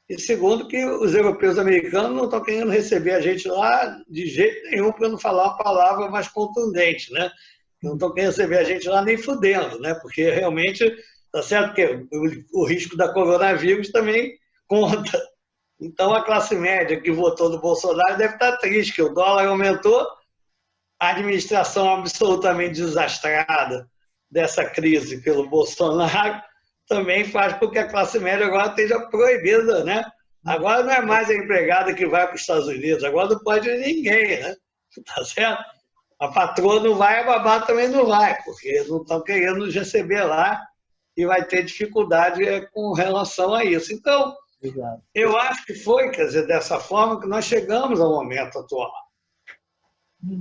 e segundo que os europeus e americanos não estão querendo receber a gente lá de jeito nenhum, para não falar uma palavra mais contundente. Né? Não estão querendo receber a gente lá nem fudendo, né? Porque realmente, está certo que o risco da coronavírus também conta. Então, a classe média que votou no Bolsonaro deve estar triste, que o dólar aumentou, a administração absolutamente desastrada dessa crise pelo Bolsonaro também faz com que a classe média agora esteja proibida, né? Agora não é mais a empregada que vai para os Estados Unidos, agora não pode ninguém, né? Tá certo? A patroa não vai, a babá também não vai, porque não estão querendo nos receber lá e vai ter dificuldade com relação a isso. Então, eu acho que foi, quer dizer, dessa forma que nós chegamos ao momento atual.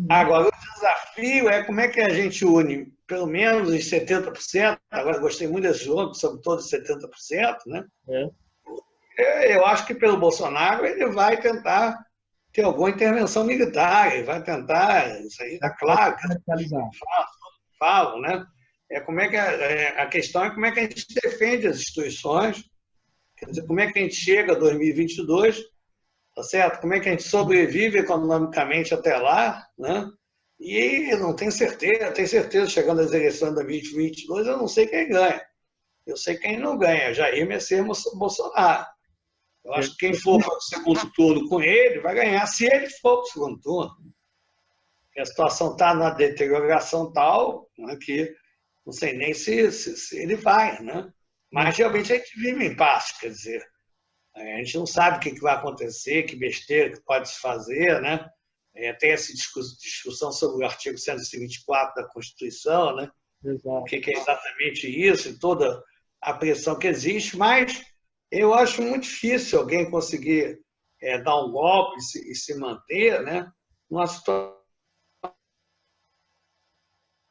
Agora, o desafio é como é que a gente une pelo menos os 70%, agora gostei muito desse jogo, sobre todos os 70%, né? Eu acho que pelo Bolsonaro ele vai tentar ter alguma intervenção militar, ele vai tentar, isso aí está claro, falam, né? como é que a questão é como é que a gente defende as instituições, quer dizer, como é que a gente chega a 2022, tá certo? Como é que a gente sobrevive economicamente até lá, né? E não tenho certeza, chegando às eleições de 2022, eu não sei quem ganha. Eu sei quem não ganha, Jair Messias Bolsonaro. Eu acho que quem for para o segundo turno com ele vai ganhar, se ele for para o segundo turno. A situação está na deterioração tal, né, que não sei nem se ele vai, né? Mas realmente a gente vive em impasse, quer dizer, a gente não sabe o que vai acontecer, que besteira que pode se fazer, né? Tem essa discussão sobre o artigo 124 da Constituição, né? Exato. O que é exatamente isso, e toda a pressão que existe, mas eu acho muito difícil alguém conseguir dar um golpe e se manter, né? Numa situação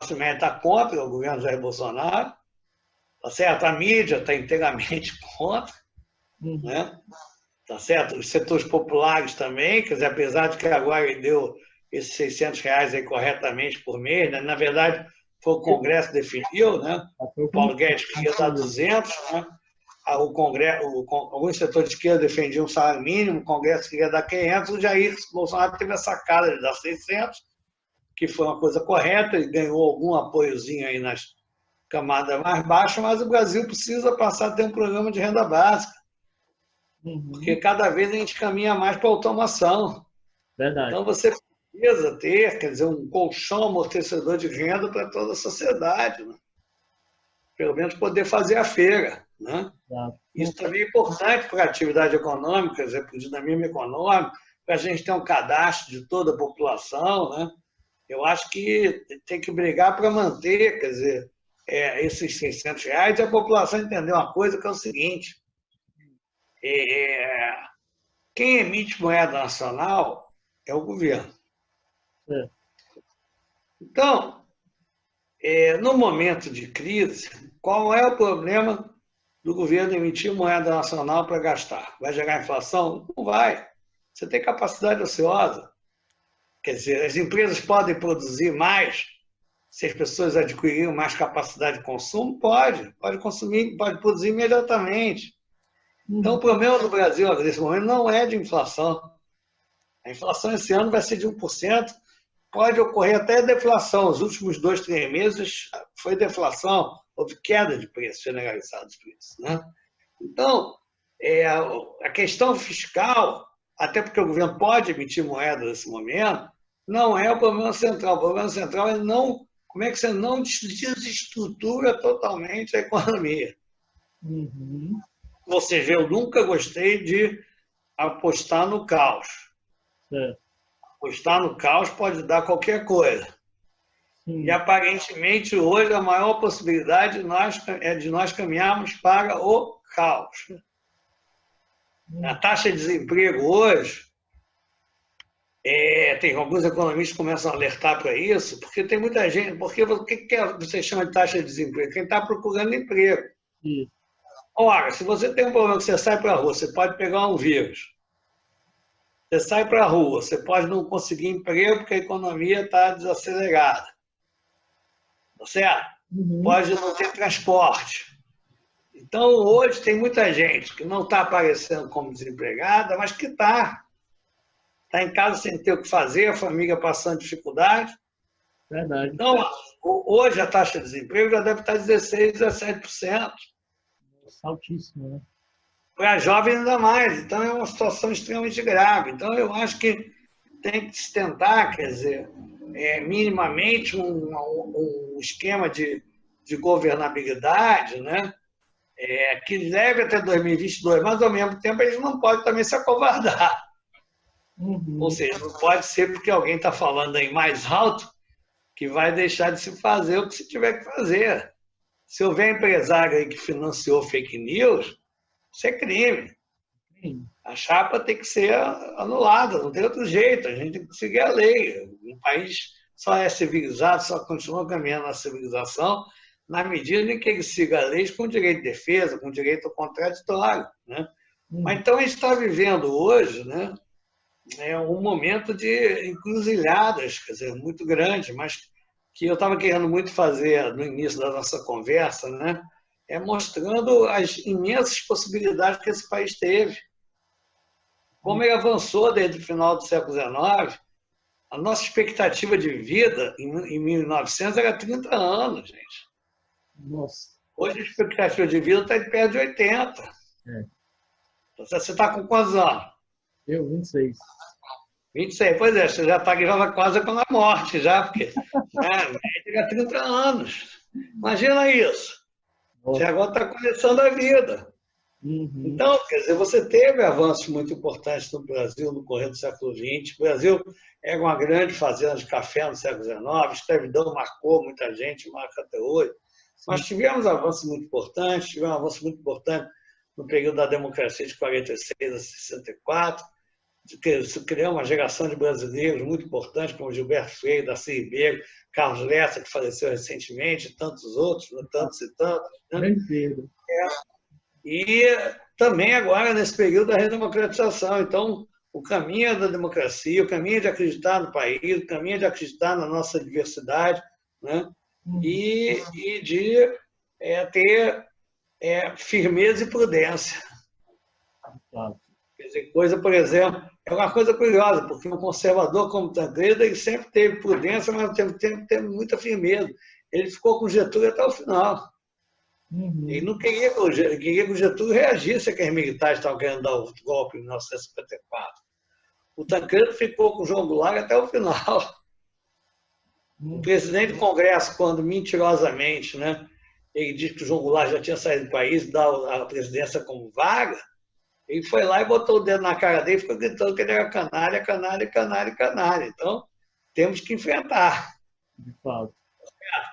que está contra o governo Jair Bolsonaro, tá certo? A mídia está inteiramente contra, né? Tá certo? Os setores populares também, quer dizer, apesar de que agora ele deu esses R$ 600 aí corretamente por mês, né? Na verdade, foi o Congresso que definiu, né? O Paulo Guedes queria dar 200, né? O Congresso, alguns setores de esquerda defendiam um salário mínimo, o Congresso queria dar 500, o Jair Bolsonaro teve a sacada de dar 600, que foi uma coisa correta, ele ganhou algum apoiozinho aí nas camadas mais baixas, mas o Brasil precisa passar a ter um programa de renda básica, porque cada vez a gente caminha mais para a automação. Verdade. Então você precisa ter, quer dizer, um colchão amortecedor de renda para toda a sociedade, né? Pelo menos poder fazer a feira, né? Isso também é importante para a atividade econômica, quer dizer, para o dinamismo econômico, para a gente ter um cadastro de toda a população, né? Eu acho que tem que brigar para manter, quer dizer, esses R$ 600 e a população entender uma coisa que é o seguinte, quem emite moeda nacional é o governo. Então, no momento de crise, qual é o problema do governo emitir moeda nacional para gastar? Vai gerar inflação? Não vai. Você tem capacidade ociosa. Quer dizer, as empresas podem produzir mais se as pessoas adquirirem mais capacidade de consumo? Pode consumir, pode produzir imediatamente. Então, o problema do Brasil, nesse momento, não é de inflação. A inflação esse ano vai ser de 1%, pode ocorrer até deflação. Os últimos 2, 3 meses foi deflação, houve queda de preço, generalizada de preço, né? Então, a questão fiscal, até porque o governo pode emitir moeda nesse momento, não é o problema central. O problema central é como é que você não desestrutura totalmente a economia. Ou seja, eu nunca gostei de apostar no caos. Apostar no caos pode dar qualquer coisa. E, aparentemente, hoje, a maior possibilidade é de nós caminharmos para o caos. A taxa de desemprego hoje, tem alguns economistas que começam a alertar para isso, porque tem muita gente... Porque o que você chama de taxa de desemprego? Quem está procurando emprego. Ora, se você tem um problema que você sai para a rua, você pode pegar um vírus. Você sai para a rua, você pode não conseguir emprego porque a economia está desacelerada. Tá certo? Pode não ter transporte. Então, hoje, tem muita gente que não está aparecendo como desempregada, mas que está. Está em casa sem ter o que fazer, a família passando dificuldade. Verdade. Então, hoje a taxa de desemprego já deve estar 16%, 17%. Altíssimo, né? Para jovens ainda mais. Então, é uma situação extremamente grave. Então, eu acho que tem que se tentar, quer dizer, minimamente um esquema de governabilidade, né? Que leve até 2022, mas, ao mesmo tempo, a gente não pode também se acovardar. Ou seja, não pode ser porque alguém está falando aí mais alto que vai deixar de se fazer o que se tiver que fazer. Se houver empresário aí que financiou fake news, isso é crime. A chapa tem que ser anulada, não tem outro jeito, a gente tem que seguir a lei. Um país só é civilizado, só continua caminhando na civilização na medida em que ele siga leis com direito de defesa, com direito ao contraditório, né? Mas então a gente está vivendo hoje, né, um momento de encruzilhadas, quer dizer, muito grande, mas que eu estava querendo muito fazer no início da nossa conversa, né? É mostrando as imensas possibilidades que esse país teve. Como ele avançou desde o final do século XIX, a nossa expectativa de vida em 1900 era 30 anos, gente. Nossa. Hoje a expectativa de vida está perto de 80. É. Você está com quantos anos? Eu, 26. 26, pois é, você já está quase com a morte, já, porque chega 30 anos. Imagina isso. Você Nossa. agora está começando a vida. Uhum. Então, quer dizer, você teve avanços muito importantes no Brasil no correr do século XX. O Brasil era uma grande fazenda de café no século XIX, a escravidão marcou muita gente, marca até hoje. Nós tivemos avanços muito importantes, tivemos avanços muito importantes no período da democracia de 46 a 64, se criou uma geração de brasileiros muito importante, como Gilberto Freire, Darcy Ribeiro, Carlos Lessa, que faleceu recentemente, e tantos outros, tantos e tantos. Né? E também agora, nesse período da redemocratização. Então, o caminho da democracia, o caminho de acreditar no país, o caminho de acreditar na nossa diversidade, né? E de ter firmeza e prudência. Quer dizer, coisa, por exemplo, é uma coisa curiosa, porque um conservador como Tancredo, ele sempre teve prudência, mas ao mesmo tempo teve muita firmeza. Ele ficou com Getúlio até o final. Ele não queria que o Getúlio reagisse a que os militares estavam querendo dar o golpe em 1954. O Tancredo ficou com o João Goulart até o final. O presidente do Congresso, quando mentirosamente, né, ele disse que o João Goulart já tinha saído do país, dá a presidência como vaga, ele foi lá e botou o dedo na cara dele e ficou gritando que ele era canalha, canalha, canalha, canalha. Então, temos que enfrentar. De fato.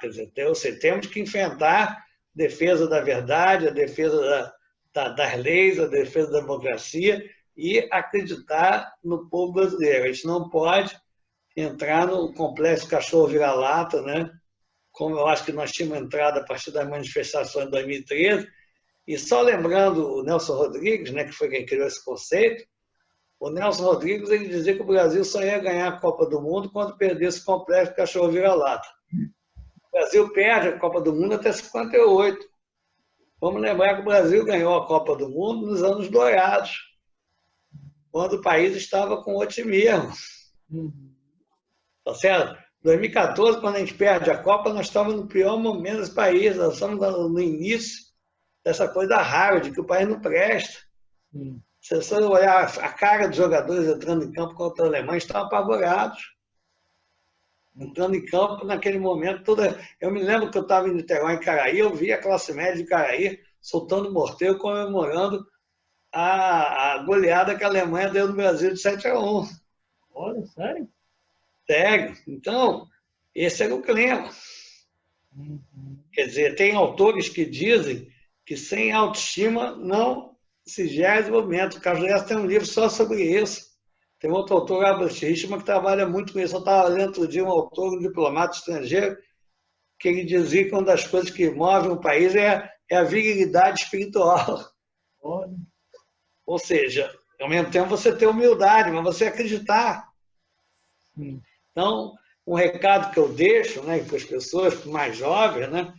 Quer dizer, temos que enfrentar a defesa da verdade, a defesa das leis, a defesa da democracia e acreditar no povo brasileiro. A gente não pode entrar no complexo cachorro vira-lata, né? Como eu acho que nós tínhamos entrado a partir das manifestações de 2013. E só lembrando o Nelson Rodrigues, né, que foi quem criou esse conceito, o Nelson Rodrigues ele dizia que o Brasil só ia ganhar a Copa do Mundo quando perdesse o complexo cachorro vira-lata. O Brasil perde a Copa do Mundo até 58. Vamos lembrar que o Brasil ganhou a Copa do Mundo nos anos dourados, quando o país estava com otimismo. Tá certo? Em 2014, quando a gente perde a Copa, nós estávamos no pior momento desse país, nós estamos no início dessa coisa rara de que o país não presta. Se você olhar a cara dos jogadores entrando em campo contra a Alemanha, estão apavorados. Entrando em campo, naquele momento, eu me lembro que eu estava em Niterói, em Caraí, eu vi a classe média de Caraí soltando morteiro, comemorando a goleada que a Alemanha deu no Brasil de 7-1. Olha, sério? Sério. Então, esse era o clima. Quer dizer, tem autores que dizem que sem autoestima não se gera desenvolvimento. O Carlos Lessa tem um livro só sobre isso. Tem outro autor, Albert Hirschman, que trabalha muito com isso. Eu estava lendo outro dia um autor, um diplomata estrangeiro, que ele dizia que uma das coisas que move um país é a virilidade espiritual. Olha. Ou seja, ao mesmo tempo você ter humildade, mas você acreditar. Então, um recado que eu deixo, né, para as pessoas mais jovens, né,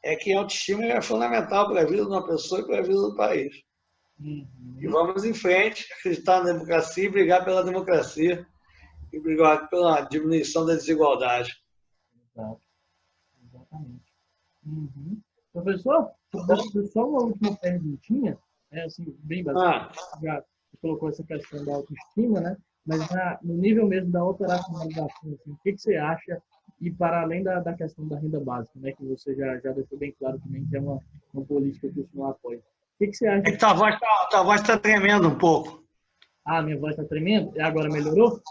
é que a autoestima é fundamental para a vida de uma pessoa e para a vida do país. E vamos em frente, acreditar na democracia e brigar pela democracia e brigar pela diminuição da desigualdade. Exato. Exatamente. Professor, só uma última perguntinha, assim, bem bacana. Já colocou essa questão da autoestima, né? Mas no nível mesmo da operacionalização, assim, o que você acha? E para além da questão da renda básica, né, que você já deixou bem claro também que é uma política que o senhor apoia. O que você acha? É que tua voz está tremendo um pouco. Ah, minha voz está tremendo? E agora melhorou?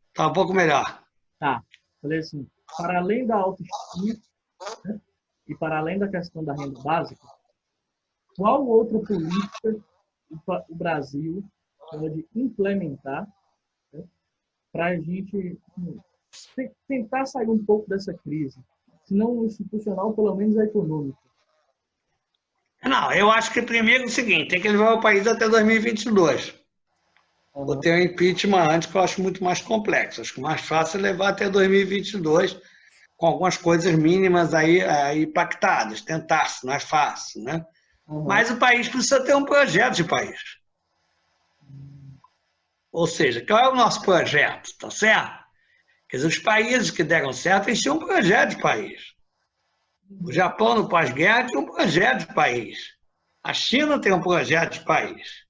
Está um pouco melhor. Tá. Falei assim, para além da autoestima, né, e para além da questão da renda básica, qual outra política o Brasil pode implementar, né, para a gente tentar sair um pouco dessa crise, se não institucional, pelo menos a econômica? Não, eu acho que primeiro é o seguinte, tem que levar o país até 2022. Vou ter um impeachment antes, que eu acho muito mais complexo. Acho que o mais fácil é levar até 2022, com algumas coisas mínimas aí pactadas, tentar-se, não é fácil, né? Mas o país precisa ter um projeto de país. Ou seja, qual é o nosso projeto, tá certo? Quer dizer, os países que deram certo, eles tinham um projeto de país. O Japão, no pós-guerra, tinha um projeto de país. A China tem um projeto de país,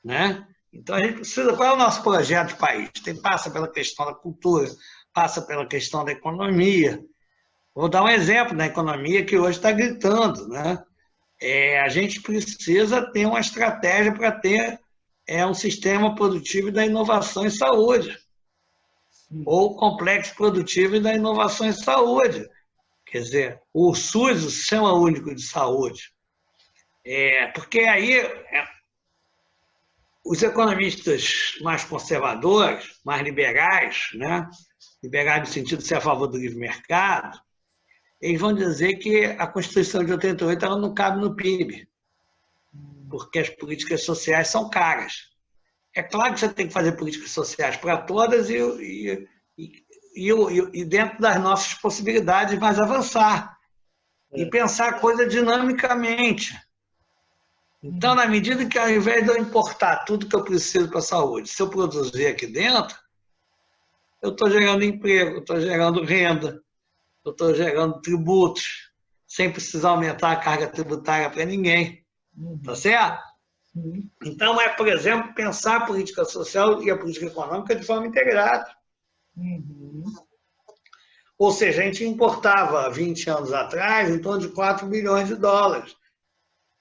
né? Então, a gente precisa... Qual é o nosso projeto de país? Passa pela questão da cultura, passa pela questão da economia. Vou dar um exemplo da economia que hoje está gritando, né? A gente precisa ter uma estratégia para ter um sistema produtivo da inovação em saúde, ou complexo produtivo da inovação em saúde. Quer dizer, o SUS, o Sistema Único de Saúde. Porque aí os economistas mais conservadores, mais liberais, né? Liberais no sentido de ser a favor do livre mercado, eles vão dizer que a Constituição de 88 ela não cabe no PIB, porque as políticas sociais são caras. É claro que você tem que fazer políticas sociais para todas e dentro das nossas possibilidades, mas avançar. E pensar a coisa dinamicamente. Então, na medida que, ao invés de eu importar tudo que eu preciso para a saúde, se eu produzir aqui dentro, eu estou gerando emprego, eu estou gerando renda, eu estou gerando tributos, sem precisar aumentar a carga tributária para ninguém. Tá certo? Então, por exemplo, pensar a política social e a política econômica de forma integrada. Ou seja, a gente importava, 20 anos atrás, em torno de 4 bilhões de dólares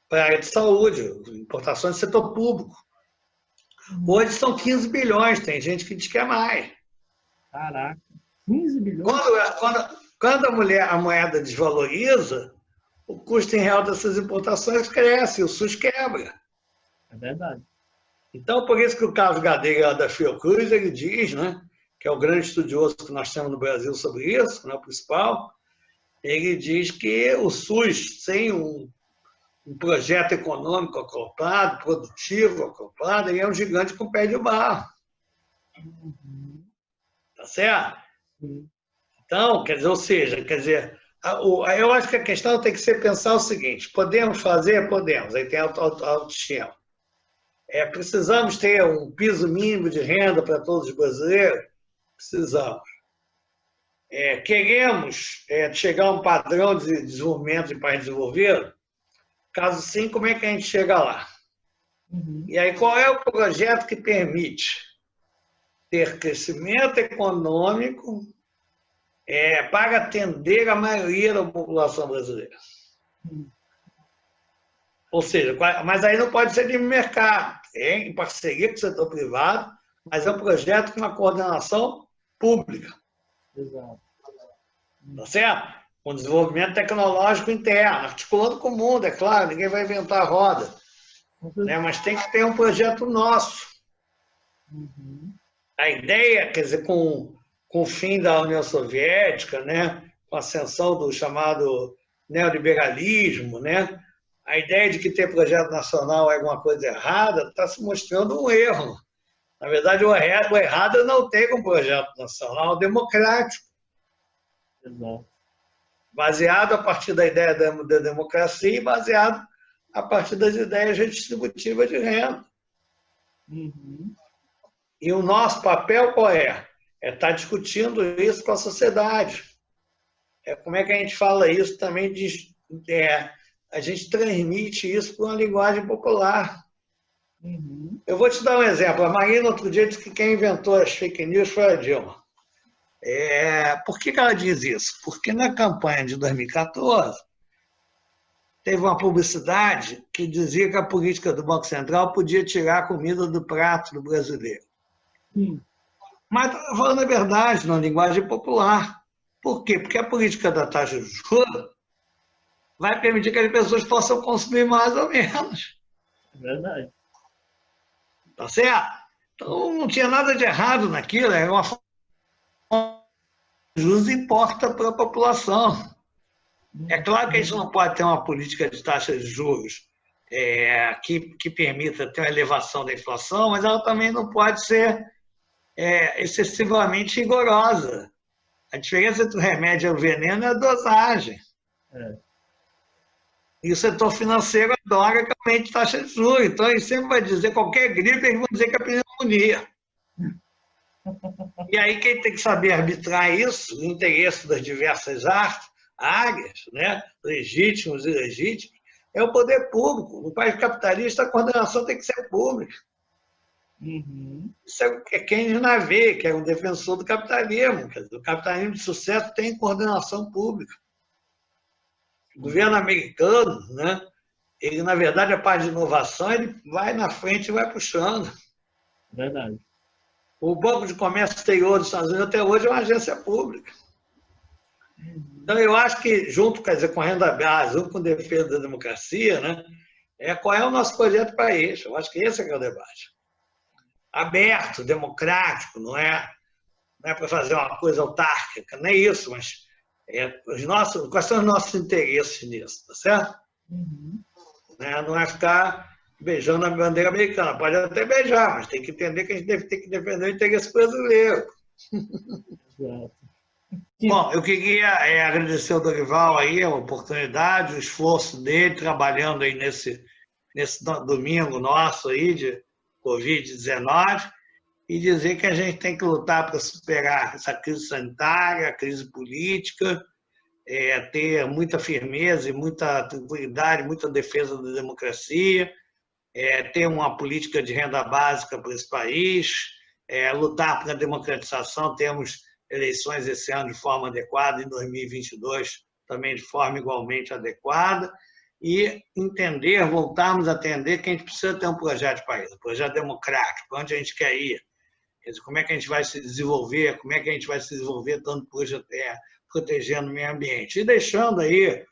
para a área de saúde, importações do setor público. Hoje são 15 bilhões, tem gente que diz que é mais. Caraca, 15 bilhões? Quando a moeda desvaloriza, o custo em real dessas importações cresce, e o SUS quebra. É verdade. Então, por isso que o Carlos Gadelha da Fiocruz, ele diz, né, que é o grande estudioso que nós temos no Brasil sobre isso, né, o principal, ele diz que o SUS, sem um projeto econômico acoplado, produtivo acoplado, ele é um gigante com pé de barro. Tá certo? Então, ou seja, eu acho que a questão tem que ser pensar o seguinte: podemos fazer? Podemos. Aí tem a autoestima. Precisamos ter um piso mínimo de renda para todos os brasileiros? Precisamos. Queremos chegar a um padrão de desenvolvimento em país desenvolvido? Caso sim, como é que a gente chega lá? E aí, qual é o projeto que permite ter crescimento econômico para atender a maioria da população brasileira? Ou seja, mas aí não pode ser de mercado, em parceria com o setor privado, mas é um projeto com uma coordenação pública. Exato. Tá certo? Com desenvolvimento tecnológico interno, articulando com o mundo, é claro, ninguém vai inventar a roda. Né? Mas tem que ter um projeto nosso. A ideia, quer dizer, com o fim da União Soviética, né? Com a ascensão do chamado neoliberalismo, né? A ideia de que ter projeto nacional é alguma coisa errada está se mostrando um erro. Na verdade, o errado é não ter um projeto nacional democrático. Exato. Baseado a partir da ideia da democracia e baseado a partir das ideias redistributivas de renda. E o nosso papel qual é? Estar discutindo isso com a sociedade. Como é que a gente fala isso também? A gente transmite isso por uma linguagem popular. Eu vou te dar um exemplo. A Marina, outro dia, disse que quem inventou as fake news foi a Dilma. Por que ela diz isso? Porque na campanha de 2014, teve uma publicidade que dizia que a política do Banco Central podia tirar a comida do prato do brasileiro. Mas estava falando a verdade, na linguagem popular. Por quê? Porque a política da taxa de juros vai permitir que as pessoas possam consumir mais ou menos. É verdade. Tá certo? Então, não tinha nada de errado naquilo, era uma forma de juros importa para a população. É claro que a gente não pode ter uma política de taxa de juros que permita ter uma elevação da inflação, mas ela também não pode ser excessivamente rigorosa. A diferença entre o remédio e o veneno é a dosagem. É. E o setor financeiro adora que aumente a taxa de juros. Então, ele sempre vai dizer, qualquer gripe, eles vão dizer que é pneumonia. E aí, quem tem que saber arbitrar isso, o interesse das diversas áreas, né, legítimos e ilegítimos, é o poder público. No país capitalista, a coordenação tem que ser pública. Uhum. Isso é Keynes Navé, que é um defensor do capitalismo. Quer dizer, o capitalismo de sucesso tem coordenação pública. O governo americano, né, ele, na verdade, a parte de inovação, ele vai na frente e vai puxando. Verdade. O Banco de Comércio Exterior dos Estados Unidos, até hoje, é uma agência pública. Então, eu acho que, junto, quer dizer, com a renda básica, junto com a defesa da democracia, né, qual é o nosso projeto para isso? Eu acho que esse é que é o debate. Aberto, democrático, não é para fazer uma coisa autárquica, não é isso, mas quais são os nossos interesses nisso, tá certo? Uhum. Não é ficar beijando a bandeira americana. Pode até beijar, mas tem que entender que a gente tem que defender o interesse brasileiro. Exato. Bom, eu queria agradecer ao Dorival aí a oportunidade, o esforço dele, trabalhando aí nesse domingo nosso aí de Covid-19, e dizer que a gente tem que lutar para superar essa crise sanitária, a crise política, ter muita firmeza e muita tranquilidade, muita defesa da democracia, ter uma política de renda básica para esse país, lutar pela democratização, temos eleições esse ano de forma adequada, em 2022 também de forma igualmente adequada, e voltarmos a entender que a gente precisa ter um projeto de país, um projeto democrático, onde a gente quer ir, quer dizer, como é que a gente vai se desenvolver, como é que a gente vai se desenvolver tanto protegendo o meio ambiente. E deixando aí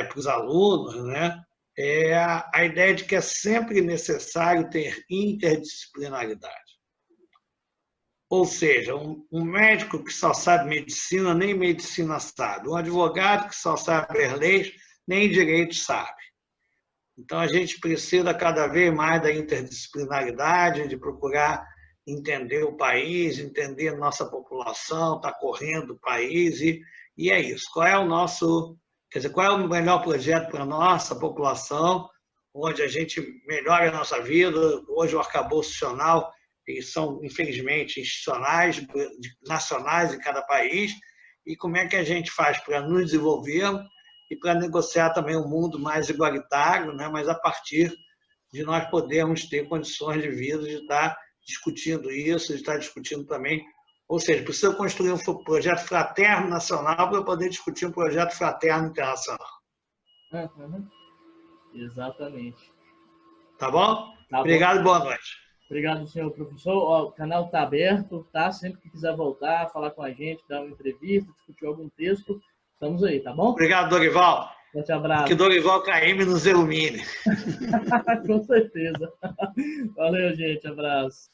para os alunos, né, a ideia de que é sempre necessário ter interdisciplinaridade. Ou seja, um médico que só sabe medicina, nem medicina sabe. Um advogado que só sabe as leis, nem direito sabe. Então, a gente precisa cada vez mais da interdisciplinaridade, de procurar entender o país, entender a nossa população, está correndo o país, e é isso. Qual é o melhor projeto para a nossa população, onde a gente melhora a nossa vida? Hoje o arcabouço institucional, eles são, infelizmente, institucionais, nacionais em cada país, e como é que a gente faz para nos desenvolver e para negociar também um mundo mais igualitário, né? Mas a partir de nós podermos ter condições de vida, de estar discutindo isso, de estar discutindo também, ou seja, precisa construir um projeto fraterno nacional para poder discutir um projeto fraterno internacional. Uhum. Exatamente. Tá bom? Tá Obrigado, bom. boa noite. Obrigado, senhor professor. O canal está aberto, tá? Sempre que quiser voltar, falar com a gente, dar uma entrevista, discutir algum texto, estamos aí, tá bom? Obrigado, Dorival. Forte abraço. Que Dorival Caymmi nos ilumine. Com certeza. Valeu, gente. Abraço.